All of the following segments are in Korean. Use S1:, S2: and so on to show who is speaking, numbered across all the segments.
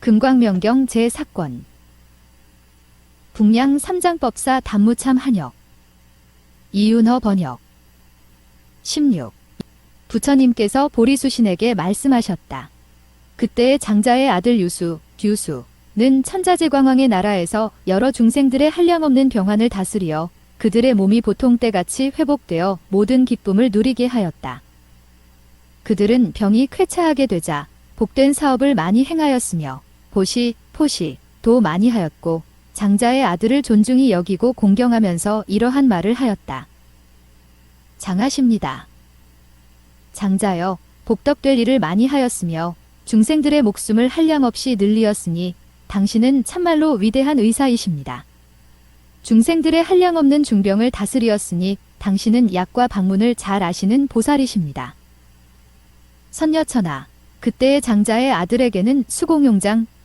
S1: 금광명경 제4권 북량 삼장법사 단무참 한역 이윤허 번역 16. 부처님께서 보리수신에게 말씀하셨다. 그때의 장자의 아들 유수, 듀수는 천자제광왕의 나라에서 여러 중생들의 한량없는 병환을 다스리어 그들의 몸이 보통 때같이 회복되어 모든 기쁨을 누리게 하였다. 그들은 병이 쾌차하게 되자 복된 사업을 많이 행하였으며 포시도 많이 하였고 장자의 아들을 존중히 여기고 공경하면서 이러한 말을 하였다. 장하십니다. 장자여, 복덕될 일을 많이 하였으며 중생들의 목숨을 한량없이 늘리었으니 당신은 참말로 위대한 의사이십니다. 중생들의 한량없는 중병을 다스리었으니 당신은 약과 방문을 잘 아시는 보살이십니다. 선여천하, 그때의 장자의 아들에게는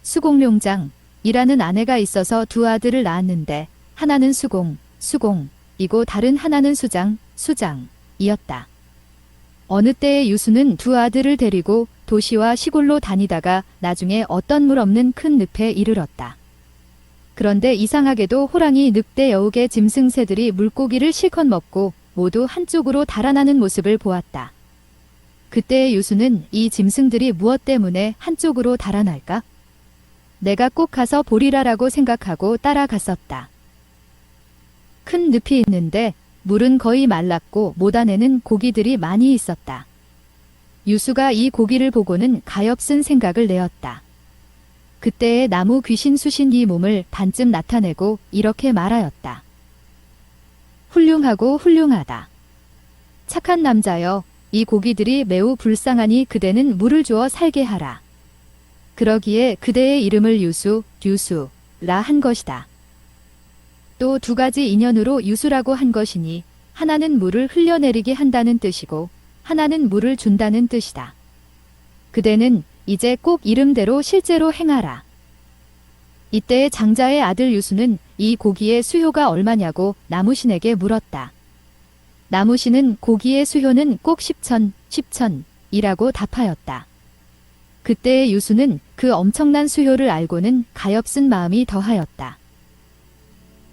S1: 수공룡장이라는 아내가 있어서 두 아들을 낳았는데 하나는 수공이고 다른 하나는 수장이었다. 어느 때에 유수는 두 아들을 데리고 도시와 시골로 다니다가 나중에 어떤 물 없는 큰 늪에 이르렀다. 그런데 이상하게도 호랑이, 늑대, 여우개, 짐승 새들이 물고기를 실컷 먹고 모두 한쪽으로 달아나는 모습을 보았다. 그때의 유수는 이 짐승들이 무엇 때문에 한쪽으로 달아날까? 내가 꼭 가서 보리라라고 생각하고 따라갔었다. 큰 늪이 있는데 물은 거의 말랐고 못 안에는 고기들이 많이 있었다. 유수가 이 고기를 보고는 가엾은 생각을 내었다. 그때의 나무 귀신 수신이 몸을 반쯤 나타내고 이렇게 말하였다. 훌륭하다. 착한 남자여, 이 고기들이 매우 불쌍하니 그대는 물을 주어 살게 하라. 그러기에 그대의 이름을 듀수라 한 것이다. 또 두 가지 인연으로 유수라고 한 것이니 하나는 물을 흘려내리게 한다는 뜻이고 하나는 물을 준다는 뜻이다. 그대는 이제 꼭 이름대로 실제로 행하라. 이때의 장자의 아들 유수는 이 고기의 수효가 얼마냐고 나무신에게 물었다. 나무신은 고기의 수효는 꼭 10천이라고 답하였다. 그때의 유수는 그 엄청난 수효를 알고는 가엾은 마음이 더하였다.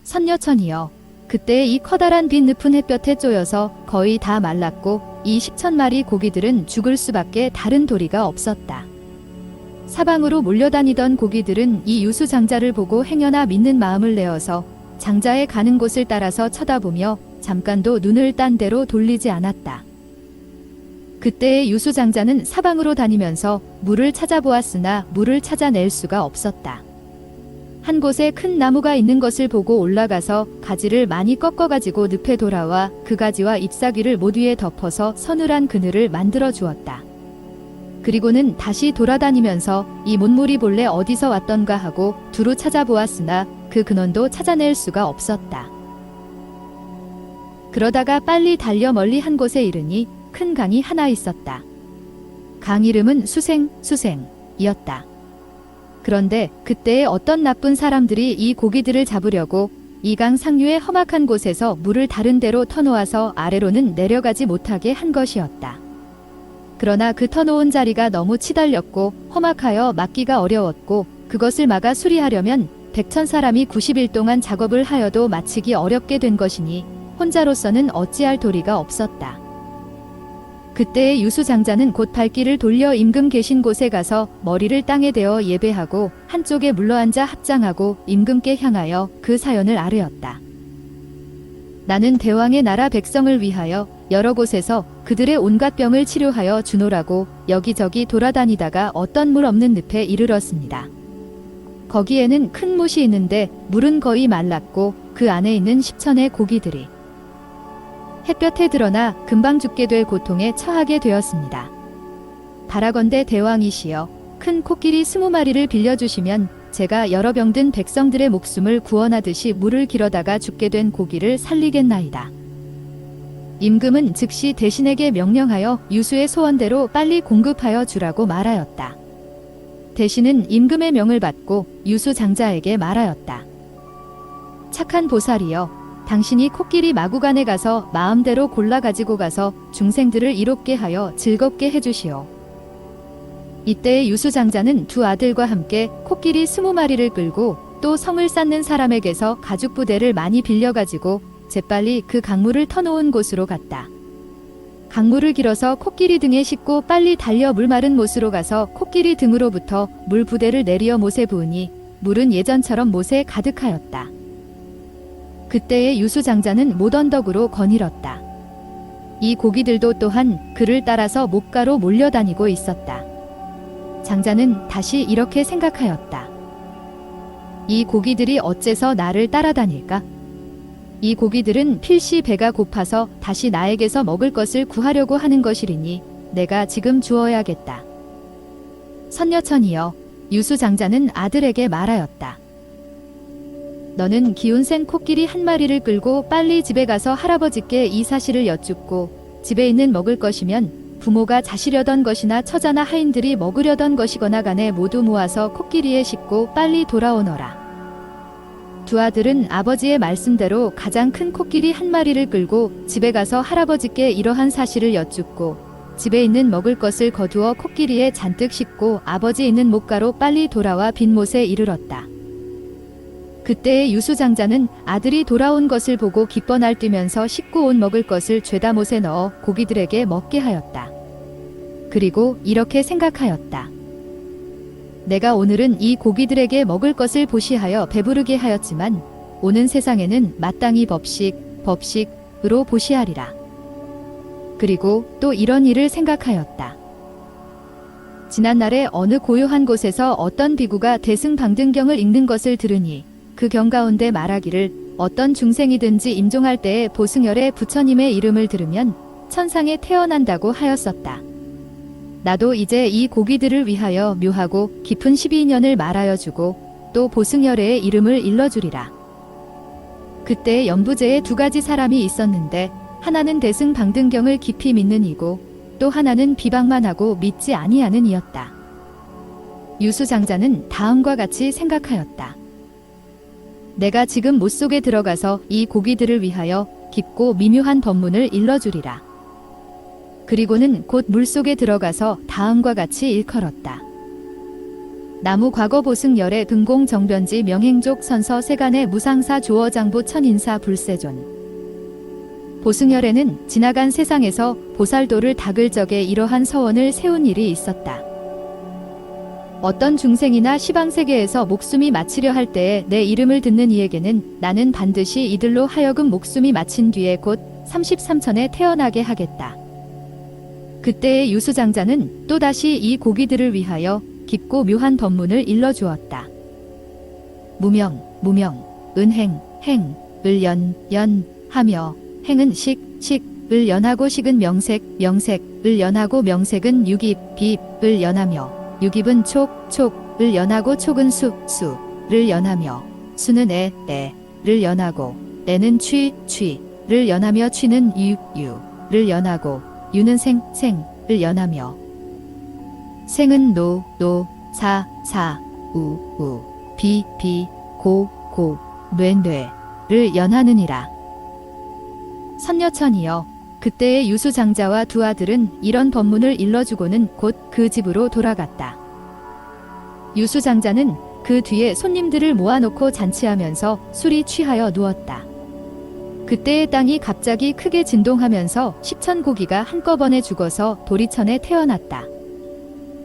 S1: 선여천이여, 그때 이 커다란 빈 늪은 햇볕에 쪼여서 거의 다 말랐고 이 10,000마리 고기들은 죽을 수밖에 다른 도리가 없었다. 사방으로 몰려다니던 고기들은 이 유수 장자를 보고 행여나 믿는 마음을 내어서 장자의 가는 곳을 따라서 쳐다보며 잠깐도 눈을 딴 데로 돌리지 않았다. 그때의 유수 장자는 사방으로 다니면서 물을 찾아보았으나 물을 찾아낼 수가 없었다. 한 곳에 큰 나무가 있는 것을 보고 올라가서 가지를 많이 꺾어가지고 늪에 돌아와 그 가지와 잎사귀를 모두에 덮어서 서늘한 그늘을 만들어 주었다. 그리고는 다시 돌아다니면서 이 못물이 본래 어디서 왔던가 하고 두루 찾아보았으나 그 근원도 찾아낼 수가 없었다. 그러다가 빨리 달려 멀리 한 곳에 이르니 큰 강이 하나 있었다. 강 이름은 수생이었다. 그런데 그때에 어떤 나쁜 사람들이 이 고기들을 잡으려고 이 강 상류의 험악한 곳에서 물을 다른 데로 터놓아서 아래로는 내려가지 못하게 한 것이었다. 그러나 그 터놓은 자리가 너무 치달렸고 험악하여 막기가 어려웠고 그것을 막아 수리하려면 100,000사람이 90일 동안 작업을 하여도 마치기 어렵게 된 것이니 혼자로서는 어찌할 도리가 없었다. 그때의 유수 장자는 곧 발길을 돌려 임금 계신 곳에 가서 머리를 땅에 대어 예배하고 한쪽에 물러앉아 합장하고 임금께 향하여 그 사연을 아뢰었다. 나는 대왕의 나라 백성을 위하여 여러 곳에서 그들의 온갖 병을 치료하여 주노라고 여기저기 돌아다니다가 어떤 물 없는 늪에 이르렀습니다. 거기에는 큰 못이 있는데 물은 거의 말랐고 그 안에 있는 10,000의 고기들이 햇볕에 드러나 금방 죽게 될 고통에 처하게 되었습니다. 바라건대 대왕이시여, 큰 코끼리 20마리를 빌려주시면 제가 여러 병든 백성들의 목숨을 구원하듯이 물을 길어다가 죽게 된 고기를 살리겠나이다. 임금은 즉시 대신에게 명령하여 유수의 소원대로 빨리 공급하여 주라고 말하였다. 대신은 임금의 명을 받고 유수 장자에게 말하였다. 착한 보살이여, 당신이 코끼리 마구간에 가서 마음대로 골라 가지고 가서 중생들을 이롭게 하여 즐겁게 해주시오. 이때 유수장자는 두 아들과 함께 코끼리 20마리를 끌고 또 성을 쌓는 사람에게서 가죽 부대를 많이 빌려가지고 재빨리 그 강물을 터놓은 곳으로 갔다. 강물을 길어서 코끼리 등에 싣고 빨리 달려 물마른 못으로 가서 코끼리 등으로부터 물 부대를 내리어 못에 부으니 물은 예전처럼 못에 가득하였다. 그때의 유수장자는 못 언덕으로 거닐었다. 이 고기들도 또한 그를 따라서 못가로 몰려다니고 있었다. 장자는 다시 이렇게 생각하였다. 이 고기들이 어째서 나를 따라다닐까? 이 고기들은 필시 배가 고파서 다시 나에게서 먹을 것을 구하려고 하는 것이리니 내가 지금 주어야겠다. 선녀천이여, 유수장자는 아들에게 말하였다. 너는 기운센 코끼리 한 마리를 끌고 빨리 집에 가서 할아버지께 이 사실을 여쭙고 집에 있는 먹을 것이면 부모가 자시려던 것이나 처자나 하인들이 먹으려던 것이거나 간에 모두 모아서 코끼리에 싣고 빨리 돌아오너라. 두 아들은 아버지의 말씀대로 가장 큰 코끼리 한 마리를 끌고 집에 가서 할아버지께 이러한 사실을 여쭙고 집에 있는 먹을 것을 거두어 코끼리에 잔뜩 싣고 아버지 있는 못가로 빨리 돌아와 빈 못에 이르렀다. 그때의 유수장자는 아들이 돌아온 것을 보고 기뻐 날뛰면서 싣고 온 먹을 것을 죄다 못에 넣어 고기들에게 먹게 하였다. 그리고 이렇게 생각하였다. 내가 오늘은 이 고기들에게 먹을 것을 보시하여 배부르게 하였지만 오는 세상에는 마땅히 법식으로 보시하리라. 그리고 또 이런 일을 생각하였다. 지난날에 어느 고요한 곳에서 어떤 비구가 대승방등경을 읽는 것을 들으니 그 경 가운데 말하기를 어떤 중생이든지 임종할 때에 보승열의 부처님의 이름을 들으면 천상에 태어난다고 하였었다. 나도 이제 이 고기들을 위하여 묘하고 깊은 12년을 말하여 주고 또 보승열의 이름을 일러주리라. 그때 연부제에 두 가지 사람이 있었는데 하나는 대승방등경을 깊이 믿는 이고 또 하나는 비방만 하고 믿지 아니하는 이였다. 유수장자는 다음과 같이 생각하였다. 내가 지금 못 속에 들어가서 이 고기들을 위하여 깊고 미묘한 법문을 일러주리라. 그리고는 곧 물속에 들어가서 다음과 같이 일컬었다. 나무 과거 보승열의 등공 정변지 명행족 선서 세간의 무상사 조어장부 천인사 불세존. 보승열에는 지나간 세상에서 보살도를 닦을 적에 이러한 서원을 세운 일이 있었다. 어떤 중생이나 시방세계에서 목숨이 마치려 할 때에 내 이름을 듣는 이에게는 나는 반드시 이들로 하여금 목숨이 마친 뒤에 곧 33천에 태어나게 하겠다. 그때의 유수장자는 또다시 이 고기들을 위하여 깊고 묘한 법문을 일러주었다. 무명, 은행, 을 하며 행은 을 연하고 식은 을 연하고 명색은 을 연하며 유깁은 을 연하고 촉은 를 연하며 수는 를 연하고 애는 를 연하며 취는 를 연하고 유는 을 연하며 생은 사, 고, 를 연하느니라. 선녀천이여, 그때의 유수장자와 두 아들은 이런 법문을 일러주고는 곧 그 집으로 돌아갔다. 유수장자는 그 뒤에 손님들을 모아놓고 잔치하면서 술이 취하여 누웠다. 그때의 땅이 갑자기 크게 진동하면서 10천 고기가 한꺼번에 죽어서 도리천에 태어났다.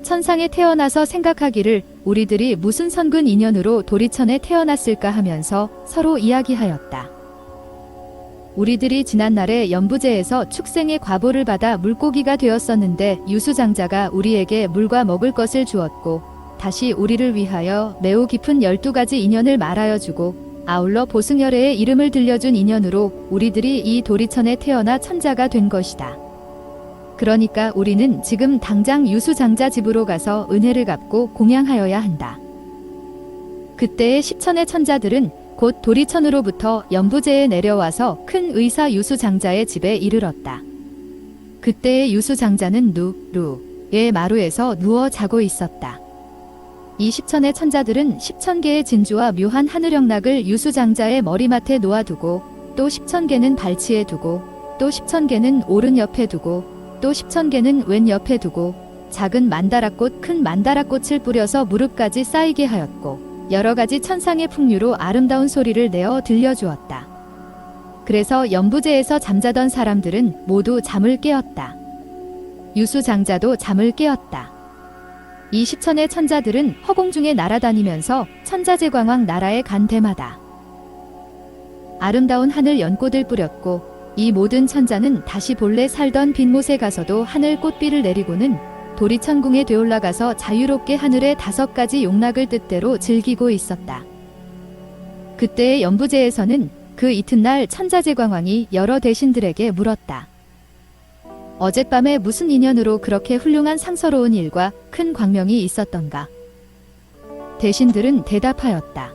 S1: 천상에 태어나서 생각하기를 우리들이 무슨 선근 인연으로 도리천에 태어났을까 하면서 서로 이야기하였다. 우리들이 지난날에 연부제에서 축생의 과보를 받아 물고기가 되었었는데 유수장자가 우리에게 물과 먹을 것을 주었고 다시 우리를 위하여 매우 깊은 12가지 인연을 말하여 주고 아울러 보승열애의 이름을 들려준 인연으로 우리들이 이 도리천에 태어나 천자가 된 것이다. 그러니까 우리는 지금 당장 유수장자 집으로 가서 은혜를 갚고 공양하여야 한다. 그때의 10천의 천자들은 곧 도리천으로부터 연부제에 내려와서 큰 의사 유수장자의 집에 이르렀다. 그때의 유수장자는 의 마루에서 누워 자고 있었다. 이 10천의 천자들은 10,000개의 진주와 묘한 하늘영락을 유수장자의 머리맡에 놓아두고 또 10,000개는 발치에 두고 또 10,000개는 오른 옆에 두고 또 10,000개는 왼 옆에 두고 작은 만다라꽃, 큰 만다라꽃을 뿌려서 무릎까지 쌓이게 하였고 여러 가지 천상의 풍류로 아름다운 소리를 내어 들려주었다. 그래서 연부제에서 잠자던 사람들은 모두 잠을 깨었다. 유수장자도 잠을 깨었다. 이 십천의 천자들은 허공 중에 날아다니면서 천자제광왕 나라에 간 데마다 아름다운 하늘 연꽃을 뿌렸고 이 모든 천자는 다시 본래 살던 빈못에 가서도 하늘 꽃비를 내리고는 도리천궁에 되올라가서 자유롭게 하늘의 5가지 용락을 뜻대로 즐기고 있었다. 그때의 연부제에서는 그 이튿날 천자제광왕이 여러 대신들에게 물었다. 어젯밤에 무슨 인연으로 그렇게 훌륭한 상서로운 일과 큰 광명이 있었던가? 대신들은 대답하였다.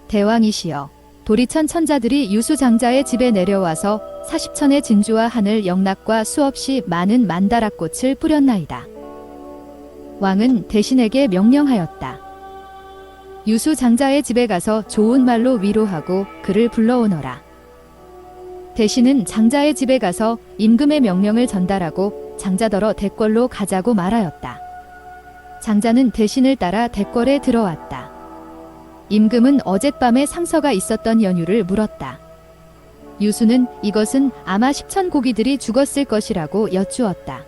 S1: 대왕이시여, 도리천 천자들이 유수장자의 집에 내려와서 40천의 진주와 하늘 영락과 수없이 많은 만다라꽃을 뿌렸나이다. 왕은 대신에게 명령하였다. 유수장자의 집에 가서 좋은 말로 위로하고 그를 불러오너라. 대신은 장자의 집에 가서 임금의 명령을 전달하고 장자더러 대궐로 가자고 말하였다. 장자는 대신을 따라 대궐에 들어왔다. 임금은 어젯밤에 상서가 있었던 연유를 물었다. 유수는 이것은 아마 10천 고기들이 죽었을 것이라고 여쭈었다.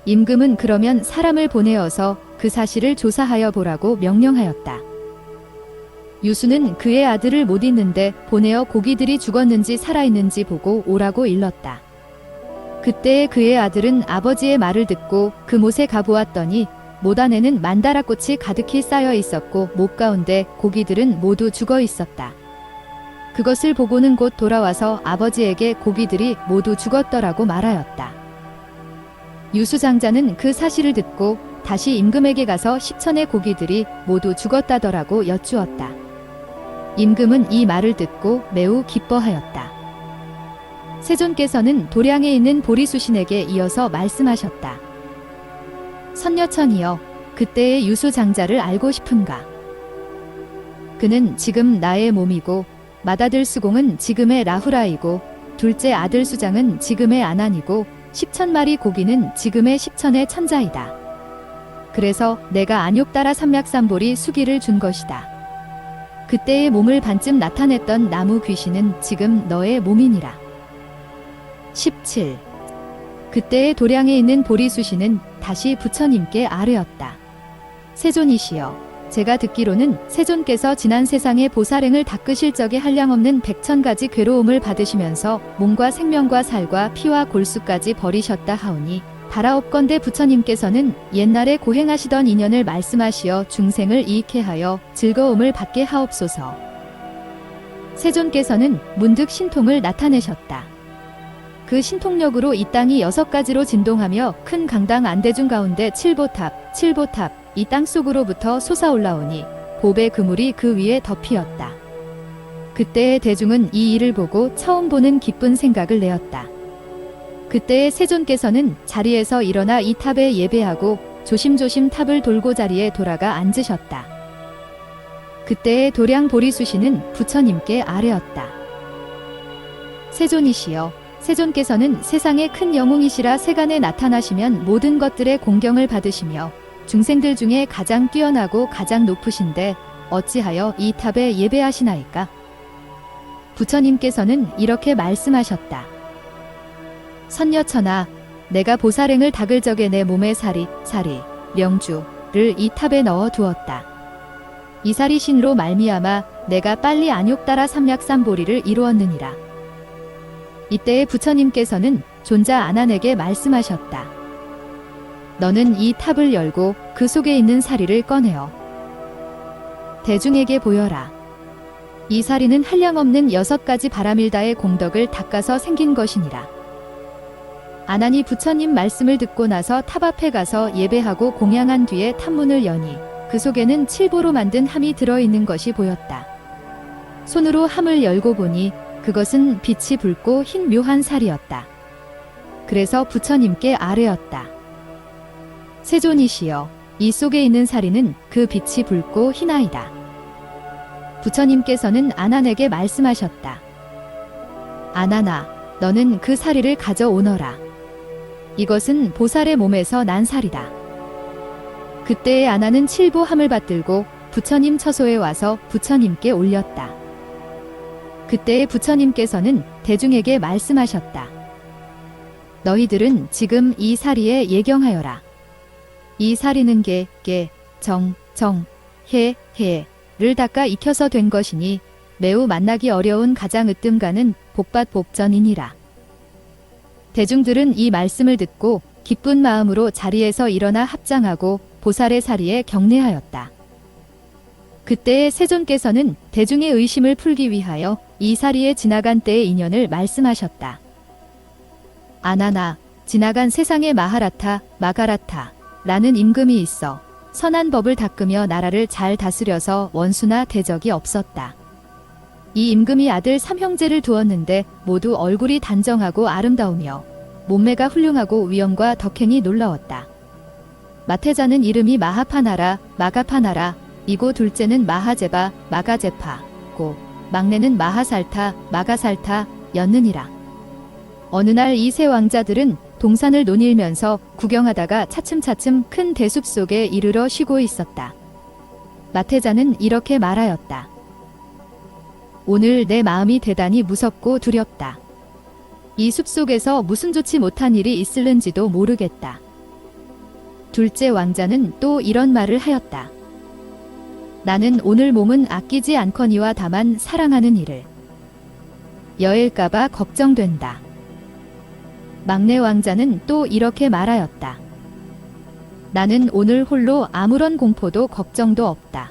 S1: 임금은 그러면 사람을 보내어서 그 사실을 조사하여 보라고 명령하였다. 유수는 그의 아들을 못 잊는데 보내어 고기들이 죽었는지 살아있는지 보고 오라고 일렀다. 그때에 그의 아들은 아버지의 말을 듣고 그 못에 가보았더니 못 안에는 만다라꽃이 가득히 쌓여 있었고 못 가운데 고기들은 모두 죽어 있었다. 그것을 보고는 곧 돌아와서 아버지에게 고기들이 모두 죽었더라고 말하였다. 유수장자는 그 사실을 듣고 다시 임금에게 가서 10천의 고기들이 모두 죽었다더라고 여쭈었다. 임금은 이 말을 듣고 매우 기뻐하였다. 세존께서는 도량에 있는 보리수신에게 이어서 말씀하셨다. 선녀천이여, 그때의 유수장자를 알고 싶은가? 그는 지금 나의 몸이고 맏아들 수공은 지금의 라후라이고 둘째 아들 수장은 지금의 아난이고 10,000마리 고기는 지금의 10천의 천자이다. 그래서 내가 안욕따라 삼략삼보리 수기를 준 것이다. 그때의 몸을 반쯤 나타냈던 나무 귀신은 지금 너의 몸이니라. 17. 그때의 도량에 있는 보리수신은 다시 부처님께 아뢰었다. 세존이시여, 제가 듣기로는 세존께서 지난 세상의 보살행을 닦으실 적에 한량없는 100,000가지 괴로움을 받으시면서 몸과 생명과 살과 피와 골수까지 버리셨다 하오니 바라옵건대 부처님께서는 옛날에 고행하시던 인연을 말씀하시어 중생을 이익해 하여 즐거움을 받게 하옵소서. 세존께서는 문득 신통을 나타내셨다. 그 신통력으로 이 땅이 6가지로 진동하며 큰 강당 안대중 가운데 칠보탑, 이 땅속으로부터 솟아올라오니 보배 그물이 그 위에 덮이었다. 그때의 대중은 이 일을 보고 처음 보는 기쁜 생각을 내었다. 그때의 세존께서는 자리에서 일어나 이 탑에 예배하고 조심조심 탑을 돌고 자리에 돌아가 앉으셨다. 그때의 도량 보리수신은 부처님께 아뢰었다. 세존이시여, 세존께서는 세상의 큰 영웅이시라 세간에 나타나시면 모든 것들의 공경을 받으시며 중생들 중에 가장 뛰어나고 가장 높으신데 어찌하여 이 탑에 예배하시나이까? 부처님께서는 이렇게 말씀하셨다. 선녀천하, 내가 보살행을 닦을 적에 내 몸의 사리, 명주를 이 탑에 넣어 두었다. 이 사리 신으로 말미암아 내가 빨리 안욕따라 삼략삼보리를 이루었느니라. 이때에 부처님께서는 존자 아난에게 말씀하셨다. 너는 이 탑을 열고 그 속에 있는 사리를 꺼내어 대중에게 보여라. 이 사리는 한량없는 6가지 바라밀다의 공덕을 닦아서 생긴 것이니라. 아난이 부처님 말씀을 듣고 나서 탑 앞에 가서 예배하고 공양한 뒤에 탑문을 여니 그 속에는 칠보로 만든 함이 들어있는 것이 보였다. 손으로 함을 열고 보니 그것은 빛이 붉고 흰 묘한 살이었다. 그래서 부처님께 아뢰었다. 세존이시여, 이 속에 있는 사리는 그 빛이 붉고 흰아이다. 부처님께서는 아난에게 말씀하셨다. 아난아, 너는 그 사리를 가져오너라. 이것은 보살의 몸에서 난 살이다. 그때의 아나는 칠보함을 받들고 부처님 처소에 와서 부처님께 올렸다. 그때의 부처님께서는 대중에게 말씀하셨다. 너희들은 지금 이 사리에 예경하여라. 이 사리는 개, 정, 해를 닦아 익혀서 된 것이니 매우 만나기 어려운 가장 으뜸가는 복받 복전이니라. 대중들은 이 말씀을 듣고 기쁜 마음으로 자리에서 일어나 합장하고 보살의 사리에 경례하였다. 그때의 세존께서는 대중의 의심을 풀기 위하여 이 사리에 지나간 때의 인연을 말씀하셨다. 아나나, 지나간 세상의 마가라타 라는 임금이 있어 선한 법을 닦으며 나라를 잘 다스려서 원수나 대적이 없었다. 이 임금이 아들 삼형제를 두었는데 모두 얼굴이 단정하고 아름다우며 몸매가 훌륭하고 위엄과 덕행이 놀라웠다. 마태자는 이름이 마가파나라, 이고 둘째는 마가제파고 막내는 마가살타였느니라. 어느 날 이 세 왕자들은 동산을 논일면서 구경하다가 차츰차츰 큰 대숲 속에 이르러 쉬고 있었다. 마태자는 이렇게 말하였다. 오늘 내 마음이 대단히 무섭고 두렵다. 이 숲속에서 무슨 좋지 못한 일이 있을는지도 모르겠다. 둘째 왕자는 또 이런 말을 하였다. 나는 오늘 몸은 아끼지 않거니와 다만 사랑하는 이를 여일까봐 걱정된다. 막내 왕자는 또 이렇게 말하였다. 나는 오늘 홀로 아무런 공포도 걱정도 없다.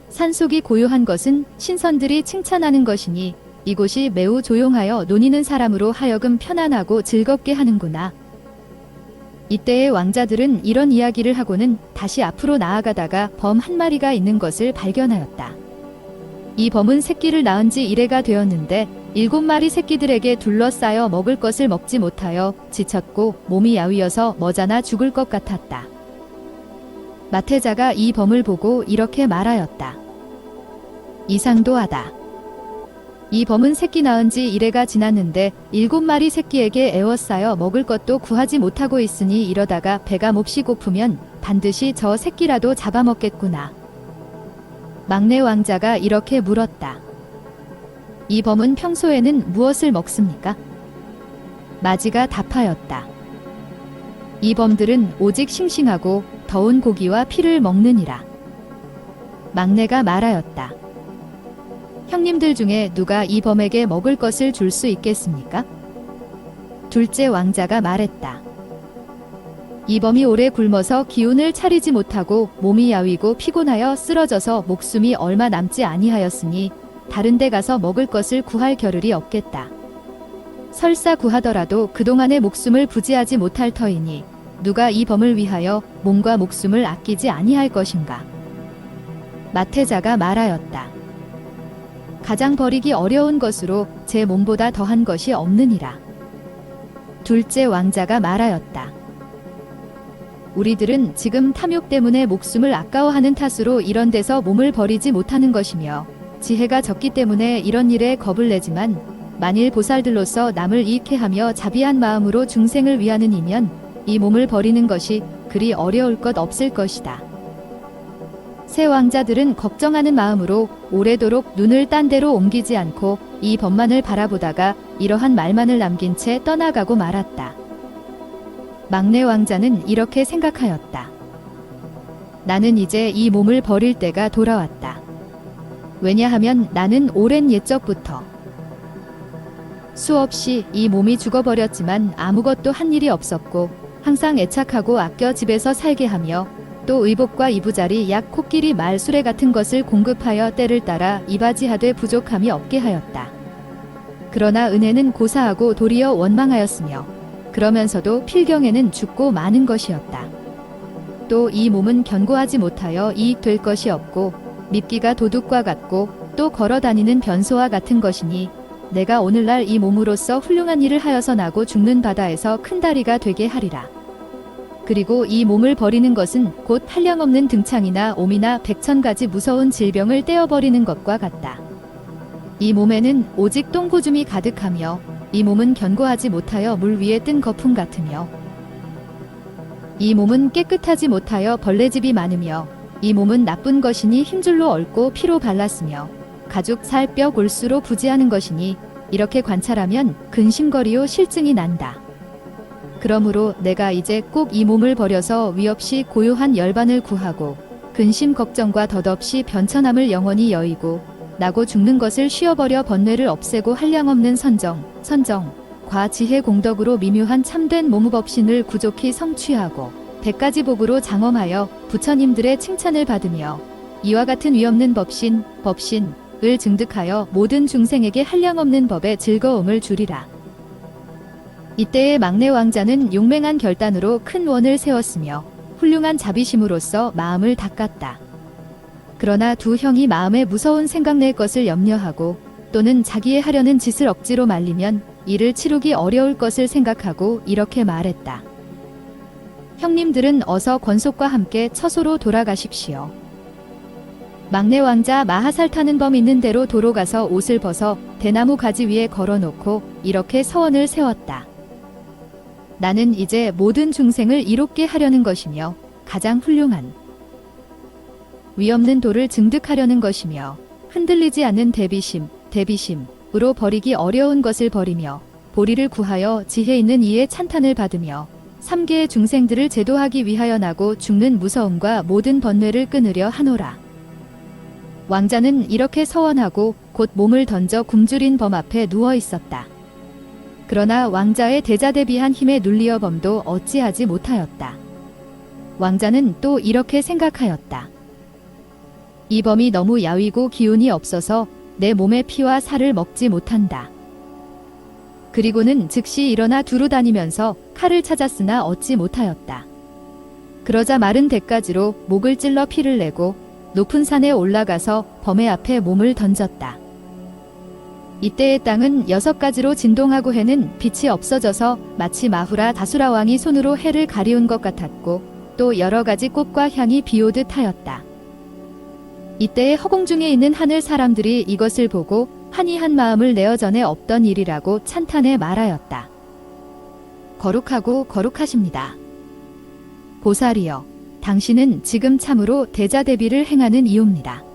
S1: 산속이 고요한 것은 신선들이 칭찬하는 것이니 이곳이 매우 조용하여 논이는 사람으로 하여금 편안하고 즐겁게 하는구나. 이때의 왕자들은 이런 이야기를 하고는 다시 앞으로 나아가다가 범 한 마리가 있는 것을 발견하였다. 이 범은 새끼를 낳은 지 1회가 되었는데 7마리 새끼들에게 둘러싸여 먹을 것을 먹지 못하여 지쳤고 몸이 야위어서 머자나 죽을 것 같았다. 마태자가 이 범을 보고 이렇게 말하였다. 이상도하다. 이 범은 새끼 낳은 지 1회가 지났는데 7마리 새끼에게 애워싸여 먹을 것도 구하지 못하고 있으니 이러다가 배가 몹시 고프면 반드시 저 새끼라도 잡아먹겠구나. 막내 왕자가 이렇게 물었다. 이 범은 평소에는 무엇을 먹습니까? 마지가 답하였다. 이 범들은 오직 싱싱하고 더운 고기와 피를 먹느니라. 막내가 말하였다. 형님들 중에 누가 이 범에게 먹을 것을 줄 수 있겠습니까? 둘째 왕자가 말했다. 이 범이 오래 굶어서 기운을 차리지 못하고 몸이 야위고 피곤하여 쓰러져서 목숨이 얼마 남지 아니하였으니 다른 데 가서 먹을 것을 구할 겨를이 없겠다. 설사 구하더라도 그동안의 목숨을 부지하지 못할 터이니 누가 이 범을 위하여 몸과 목숨을 아끼지 아니할 것인가. 마태자가 말하였다. 가장 버리기 어려운 것으로 제 몸보다 더한 것이 없느니라. 둘째 왕자가 말하였다. 우리들은 지금 탐욕 때문에 목숨을 아까워하는 탓으로 이런 데서 몸을 버리지 못하는 것이며 지혜가 적기 때문에 이런 일에 겁을 내지만 만일 보살들로서 남을 이익해 하며 자비한 마음으로 중생을 위하는 이면 이 몸을 버리는 것이 그리 어려울 것 없을 것이다. 세 왕자들은 걱정하는 마음으로 오래도록 눈을 딴 데로 옮기지 않고 이 범만을 바라보다가 이러한 말만을 남긴 채 떠나가고 말았다. 막내 왕자는 이렇게 생각하였다. 나는 이제 이 몸을 버릴 때가 돌아왔다. 왜냐하면 나는 오랜 옛적부터 수없이 이 몸이 죽어버렸지만 아무것도 한 일이 없었고 항상 애착하고 아껴 집에서 살게 하며 또 의복과 이부자리 약 코끼리 말 수레 같은 것을 공급하여 때를 따라 이바지하되 부족함이 없게 하였다. 그러나 은혜는 고사하고 도리어 원망하였으며 그러면서도 필경에는 죽고 마는 것이었다. 또 이 몸은 견고하지 못하여 이익될 것이 없고 밉기가 도둑과 같고 또 걸어다니는 변소와 같은 것이니 내가 오늘날 이 몸으로써 훌륭한 일을 하여서 나고 죽는 바다에서 큰 다리가 되게 하리라. 그리고 이 몸을 버리는 것은 곧 한량없는 등창이나 옴이나 100,000가지 무서운 질병을 떼어버리는 것과 같다. 이 몸에는 오직 똥고줌이 가득하며 이 몸은 견고하지 못하여 물 위에 뜬 거품 같으며 이 몸은 깨끗하지 못하여 벌레집이 많으며 이 몸은 나쁜 것이니 힘줄로 얽고 피로 발랐으며 가죽 살 뼈 골수로 부지하는 것이니 이렇게 관찰하면 근심거리요 실증이 난다. 그러므로 내가 이제 꼭 이 몸을 버려서 위 없이 고요한 열반을 구하고 근심 걱정과 덧없이 변천함을 영원히 여의고 나고 죽는 것을 쉬어버려 번뇌를 없애고 한량없는 선정, 과 지혜 공덕으로 미묘한 참된 모무법신을 구족히 성취하고 100가지 복으로 장엄하여 부처님들의 칭찬을 받으며 이와 같은 위없는 법신을 증득하여 모든 중생에게 한량없는 법의 즐거움을 주리라. 이때의 막내 왕자는 용맹한 결단으로 큰 원을 세웠으며 훌륭한 자비심으로써 마음을 닦았다. 그러나 두 형이 마음에 무서운 생각 낼 것을 염려하고 또는 자기의 하려는 짓을 억지로 말리면 이를 치르기 어려울 것을 생각하고 이렇게 말했다. 형님들은 어서 권속과 함께 처소로 돌아가십시오. 막내 왕자 마하살 타는 범 있는 대로 도로 가서 옷을 벗어 대나무 가지 위에 걸어놓고 이렇게 서원을 세웠다. 나는 이제 모든 중생을 이롭게 하려는 것이며 가장 훌륭한 위없는 도를 증득하려는 것이며 흔들리지 않는 대비심으로 버리기 어려운 것을 버리며 보리를 구하여 지혜 있는 이의 찬탄을 받으며 3계의 중생들을 제도하기 위하여 나고 죽는 무서움과 모든 번뇌를 끊으려 하노라. 왕자는 이렇게 서원하고 곧 몸을 던져 굶주린 범 앞에 누워 있었다. 그러나 왕자의 대자대비한 힘에 눌리어 범도 어찌하지 못하였다. 왕자는 또 이렇게 생각하였다. 이 범이 너무 야위고 기운이 없어서 내 몸의 피와 살을 먹지 못한다. 그리고는 즉시 일어나 두루 다니면서 칼을 찾았으나 얻지 못하였다. 그러자 마른 대가지로 목을 찔러 피를 내고 높은 산에 올라가서 범의 앞에 몸을 던졌다. 이때의 땅은 6가지로 진동하고 해는 빛이 없어져서 마치 마후라 다수라 왕이 손으로 해를 가리운 것 같았고 또 여러 가지 꽃과 향이 비오듯 하였다. 이때의 허공 중에 있는 하늘 사람들이 이것을 보고 한이 한 마음을 내어 전에 없던 일이라고 찬탄해 말하였다. 거룩하고 거룩하십니다. 보살이여, 당신은 지금 참으로 대자대비를 행하는 이유입니다.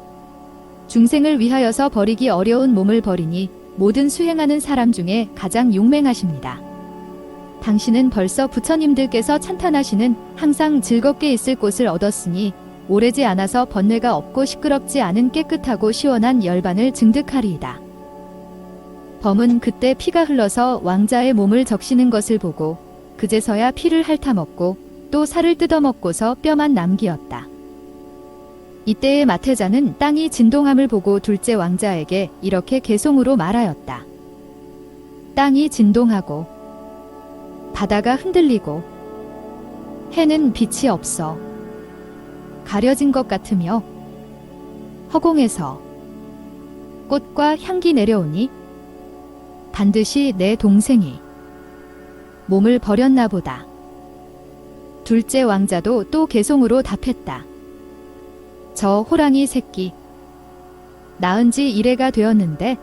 S1: 중생을 위하여서 버리기 어려운 몸을 버리니 모든 수행하는 사람 중에 가장 용맹하십니다. 당신은 벌써 부처님들께서 찬탄하시는 항상 즐겁게 있을 곳을 얻었으니 오래지 않아서 번뇌가 없고 시끄럽지 않은 깨끗하고 시원한 열반을 증득하리이다. 범은 그때 피가 흘러서 왕자의 몸을 적시는 것을 보고 그제서야 피를 핥아먹고 또 살을 뜯어먹고서 뼈만 남기었다. 이때의 마태자는 땅이 진동함을 보고 둘째 왕자에게 이렇게 개송으로 말하였다. 땅이 진동하고 바다가 흔들리고 해는 빛이 없어 가려진 것 같으며 허공에서 꽃과 향기 내려오니 반드시 내 동생이 몸을 버렸나 보다. 둘째 왕자도 또 개송으로 답했다. 저 호랑이 새끼 낳은 지 1회가 되었는데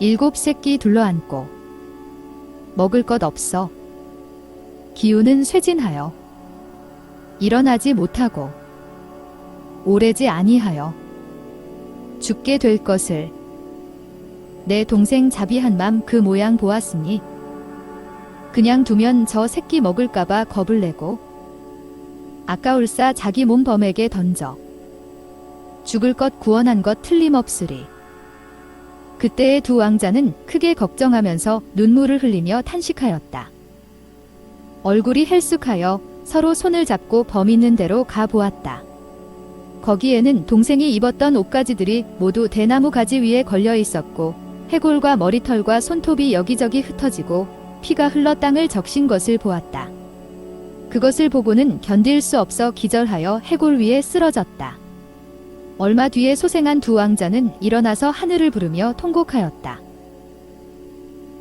S1: 7새끼 둘러앉고 먹을 것 없어 기운은 쇠진하여 일어나지 못하고 오래지 아니하여 죽게 될 것을 내 동생 자비한 맘 그 모양 보았으니 그냥 두면 저 새끼 먹을까봐 겁을 내고 아까울싸 자기 몸 범에게 던져 죽을 것 구원한 것 틀림없으리. 그때의 두 왕자는 크게 걱정하면서 눈물을 흘리며 탄식하였다. 얼굴이 헬쑥하여 서로 손을 잡고 범 있는 대로 가 보았다. 거기에는 동생이 입었던 옷가지들이 모두 대나무 가지 위에 걸려 있었고 해골과 머리털과 손톱이 여기저기 흩어지고 피가 흘러 땅을 적신 것을 보았다. 그것을 보고는 견딜 수 없어 기절하여 해골 위에 쓰러졌다. 얼마 뒤에 소생한 두 왕자는 일어나서 하늘을 부르며 통곡하였다.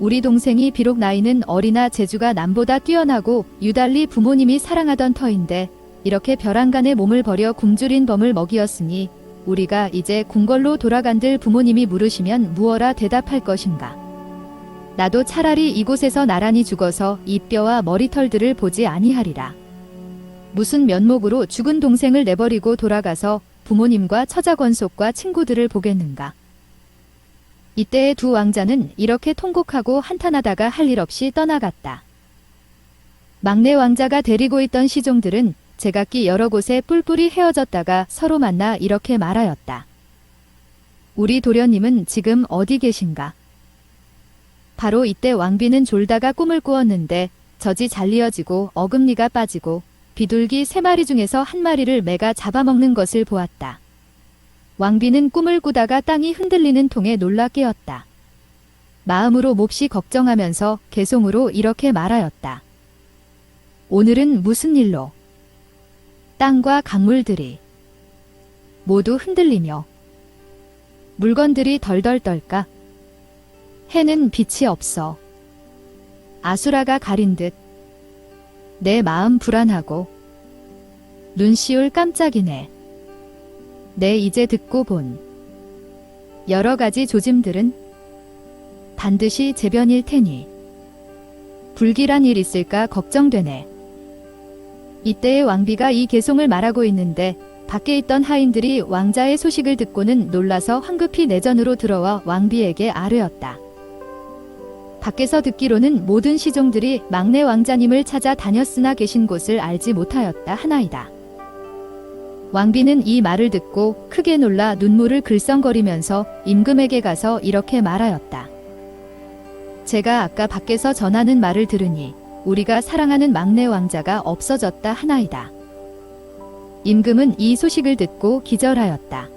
S1: 우리 동생이 비록 나이는 어리나 재주가 남보다 뛰어나고 유달리 부모님이 사랑하던 터인데 이렇게 벼랑간에 몸을 버려 굶주린 범을 먹이었으니 우리가 이제 궁궐로 돌아간들 부모님이 물으시면 무어라 대답할 것인가. 나도 차라리 이곳에서 나란히 죽어서 이 뼈와 머리털들을 보지 아니하리라. 무슨 면목으로 죽은 동생을 내버리고 돌아가서 부모님과 처자권속과 친구들을 보겠는가. 이때의 두 왕자는 이렇게 통곡하고 한탄하다가 할 일 없이 떠나갔다. 막내 왕자가 데리고 있던 시종들은 제각기 여러 곳에 뿔뿔이 헤어졌다가 서로 만나 이렇게 말하였다. 우리 도련님은 지금 어디 계신가? 바로 이때 왕비는 졸다가 꿈을 꾸었는데 젖이 잘리어지고 어금니가 빠지고 비둘기 3마리 중에서 한 마리를 매가 잡아먹는 것을 보았다. 왕비는 꿈을 꾸다가 땅이 흔들리는 통에 놀라 깨었다. 마음으로 몹시 걱정하면서 개송으로 이렇게 말하였다. 오늘은 무슨 일로? 땅과 강물들이 모두 흔들리며 물건들이 덜덜 떨까? 해는 빛이 없어. 아수라가 가린 듯 내 마음 불안하고 눈시울 깜짝이네. 내 이제 듣고 본 여러 가지 조짐들은 반드시 재변일 테니 불길한 일 있을까 걱정되네. 이때의 왕비가 이 개송을 말하고 있는데 밖에 있던 하인들이 왕자의 소식을 듣고는 놀라서 황급히 내전으로 들어와 왕비에게 아뢰었다. 밖에서 듣기로는 모든 시종들이 막내 왕자님을 찾아 다녔으나 계신 곳을 알지 못하였다 하나이다. 왕비는 이 말을 듣고 크게 놀라 눈물을 글썽거리면서 임금에게 가서 이렇게 말하였다. 제가 아까 밖에서 전하는 말을 들으니 우리가 사랑하는 막내 왕자가 없어졌다 하나이다. 임금은 이 소식을 듣고 기절하였다.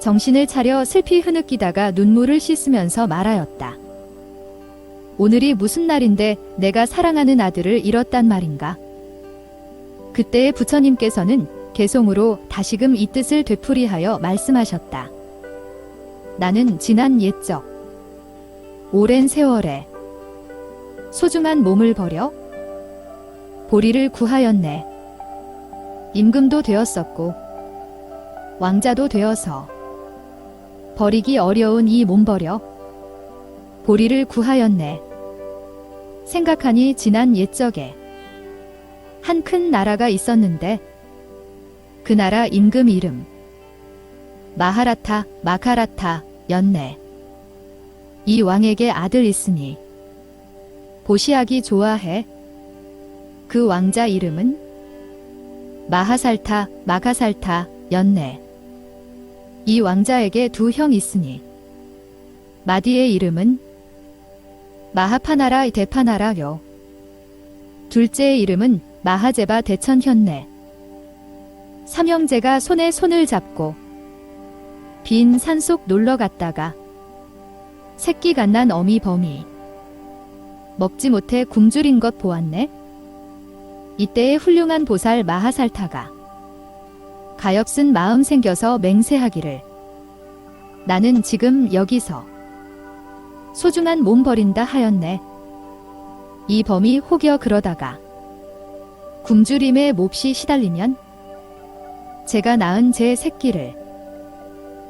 S1: 정신을 차려 슬피 흐느끼다가 눈물을 씻으면서 말하였다. 오늘이 무슨 날인데 내가 사랑하는 아들을 잃었단 말인가? 그때의 부처님께서는 개송으로 다시금 이 뜻을 되풀이하여 말씀하셨다. 나는 지난 옛적 오랜 세월에 소중한 몸을 버려 보리를 구하였네. 임금도 되었었고 왕자도 되어서 버리기 어려운 이 몸 버려 보리를 구하였네. 생각하니 지난 옛적에 한 큰 나라가 있었는데 그 나라 임금 이름 마카라타였네. 이 왕에게 아들 있으니 보시하기 좋아해. 그 왕자 이름은 마카살타였네. 이 왕자에게 두 형 있으니 마디의 이름은 마하파나라 대파나라요. 둘째의 이름은 마하제바 대천현네. 삼형제가 손에 손을 잡고 빈 산속 놀러 갔다가 새끼 갓난 어미 범이 먹지 못해 굶주린 것 보았네. 이때의 훌륭한 보살 마하살타가 가엾은 마음 생겨서 맹세하기를 나는 지금 여기서 소중한 몸 버린다 하였네. 이 범이 혹여 그러다가 굶주림에 몹시 시달리면 제가 낳은 제 새끼를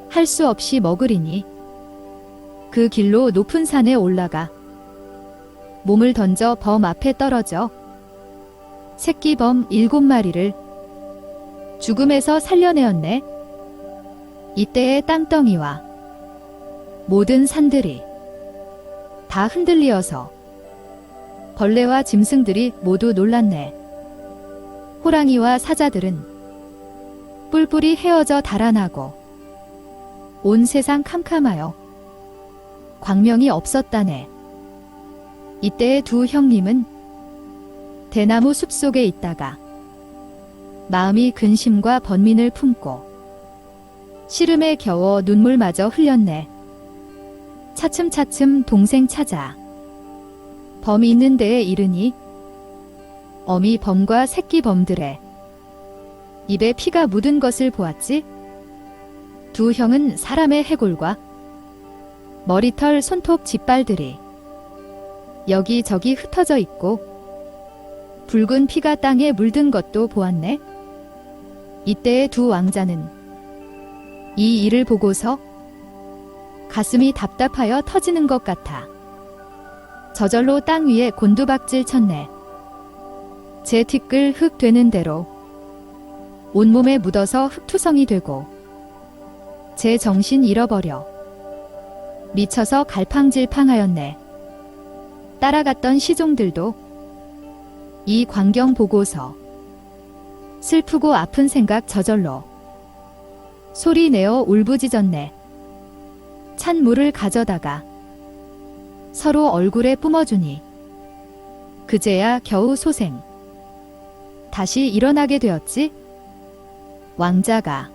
S1: 할 수 없이 먹으리니 그 길로 높은 산에 올라가 몸을 던져 범 앞에 떨어져 새끼 범 7마리를 죽음에서 살려내었네. 이때의 땅덩이와 모든 산들이 다 흔들리어서 벌레와 짐승들이 모두 놀랐네. 호랑이와 사자들은 뿔뿔이 헤어져 달아나고 온 세상 캄캄하여 광명이 없었다네. 이때의 두 형님은 대나무 숲속에 있다가 마음이 근심과 번민을 품고 시름에 겨워 눈물마저 흘렸네. 차츰차츰 동생 찾아 범이 있는 데에 이르니 어미 범과 새끼 범들의 입에 피가 묻은 것을 보았지. 두 형은 사람의 해골과 머리털 손톱 짓발들이 여기저기 흩어져 있고 붉은 피가 땅에 물든 것도 보았네. 이때의 두 왕자는 이 일을 보고서 가슴이 답답하여 터지는 것 같아 저절로 땅 위에 곤두박질 쳤네. 제 티끌 흙 되는 대로 온몸에 묻어서 흙투성이 되고 제 정신 잃어버려 미쳐서 갈팡질팡하였네. 따라갔던 시종들도 이 광경 보고서 슬프고 아픈 생각 저절로 소리 내어 울부짖었네. 찬 물을 가져다가 서로 얼굴에 뿜어주니 그제야 겨우 소생 다시 일어나게 되었지. 왕자가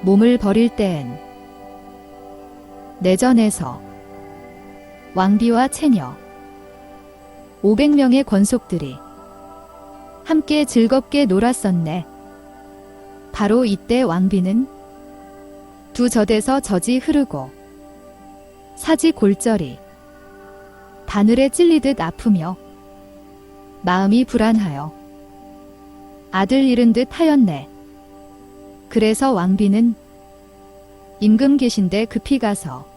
S1: 몸을 버릴 때엔 내전에서 왕비와 채녀 500명의 권속들이 함께 즐겁게 놀았었네. 바로 이때 왕비는 두 젖에서 젖이 흐르고 사지 골절이 바늘에 찔리듯 아프며 마음이 불안하여 아들 잃은 듯 하였네. 그래서 왕비는 임금 계신데 급히 가서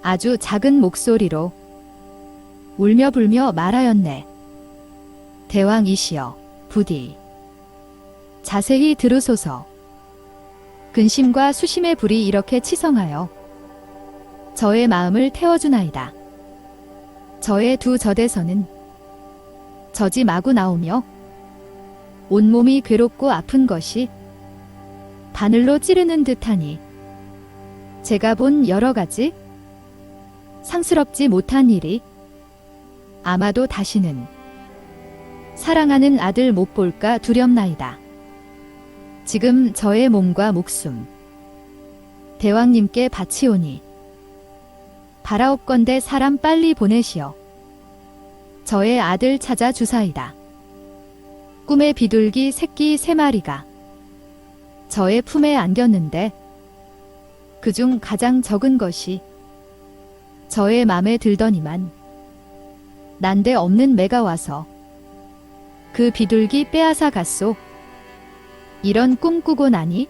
S1: 아주 작은 목소리로 울며 불며 말하였네. 대왕이시여, 부디 자세히 들으소서. 근심과 수심의 불이 이렇게 치성하여 저의 마음을 태워주나이다. 저의 두 젖에서는 젖이 마구 나오며 온몸이 괴롭고 아픈 것이 바늘로 찌르는 듯하니 제가 본 여러 가지 상스럽지 못한 일이 아마도 다시는 사랑하는 아들 못 볼까 두렵나이다. 지금 저의 몸과 목숨 대왕님께 바치오니 바라옵건대 사람 빨리 보내시어 저의 아들 찾아 주사이다. 꿈의 비둘기 새끼 3마리가 저의 품에 안겼는데 그중 가장 적은 것이 저의 맘에 들더니만 난데없는 매가 와서 그 비둘기 빼앗아 갔소. 이런 꿈 꾸고 나니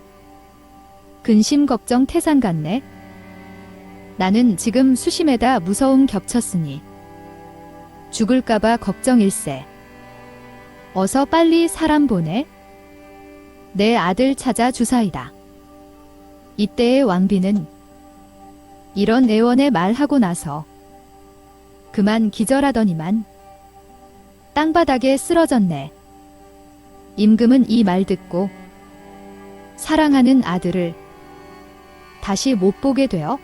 S1: 근심 걱정 태산 같네. 나는 지금 수심에다 무서움 겹쳤으니 죽을까봐 걱정일세. 어서 빨리 사람 보내 내 아들 찾아 주사이다. 이때의 왕비는 이런 애원의 말하고 나서 그만 기절하더니만 땅바닥에 쓰러졌네. 임금은 이 말 듣고 사랑하는 아들을 다시 못 보게 되어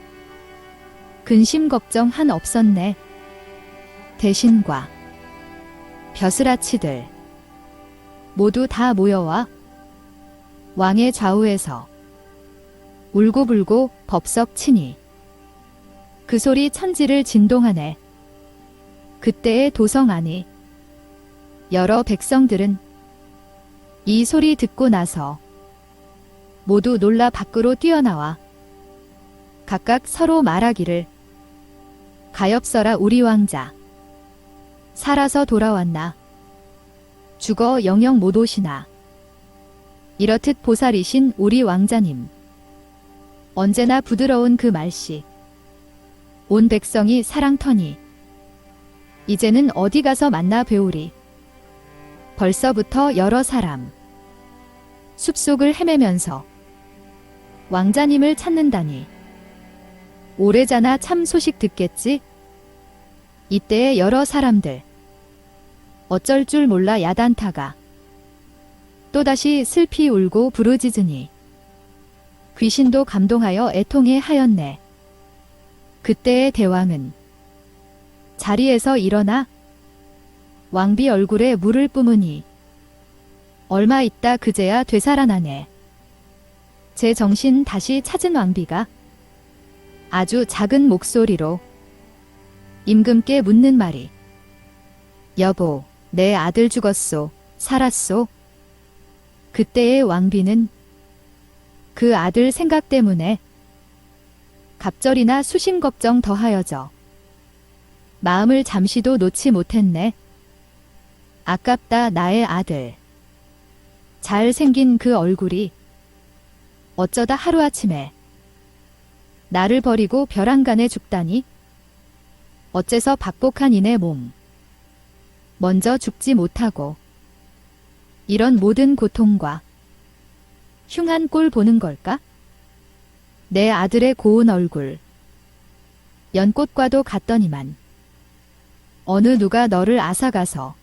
S1: 근심 걱정 한 없었네. 대신과 벼슬아치들 모두 다 모여와 왕의 좌우에서 울고불고 법석 치니 그 소리 천지를 진동하네. 그때의 도성 안이 여러 백성들은 이 소리 듣고 나서 모두 놀라 밖으로 뛰어나와 각각 서로 말하기를 가엾어라 우리 왕자 살아서 돌아왔나 죽어 영영 못 오시나 이렇듯 보살이신 우리 왕자님 언제나 부드러운 그 말씨 온 백성이 사랑터니 이제는 어디 가서 만나 뵈오리. 벌써부터 여러 사람 숲속을 헤매면서 왕자님을 찾는다니 오래자나 참 소식 듣겠지. 이때의 여러 사람들 어쩔 줄 몰라 야단타가 또다시 슬피 울고 부르짖으니 귀신도 감동하여 애통해 하였네. 그때의 대왕은 자리에서 일어나 왕비 얼굴에 물을 뿜으니 얼마 있다 그제야 되살아나네. 제 정신 다시 찾은 왕비가 아주 작은 목소리로 임금께 묻는 말이 여보, 내 아들 죽었소, 살았소? 그때의 왕비는 그 아들 생각 때문에 갑절이나 수심 걱정 더하여져 마음을 잠시도 놓지 못했네. 아깝다 나의 아들. 잘생긴 그 얼굴이 어쩌다 하루아침에 나를 버리고 벼랑간에 죽다니 어째서 박복한 이네 몸 먼저 죽지 못하고 이런 모든 고통과 흉한 꼴 보는 걸까? 내 아들의 고운 얼굴, 연꽃과도 같더니만 어느 누가 너를 앗아가서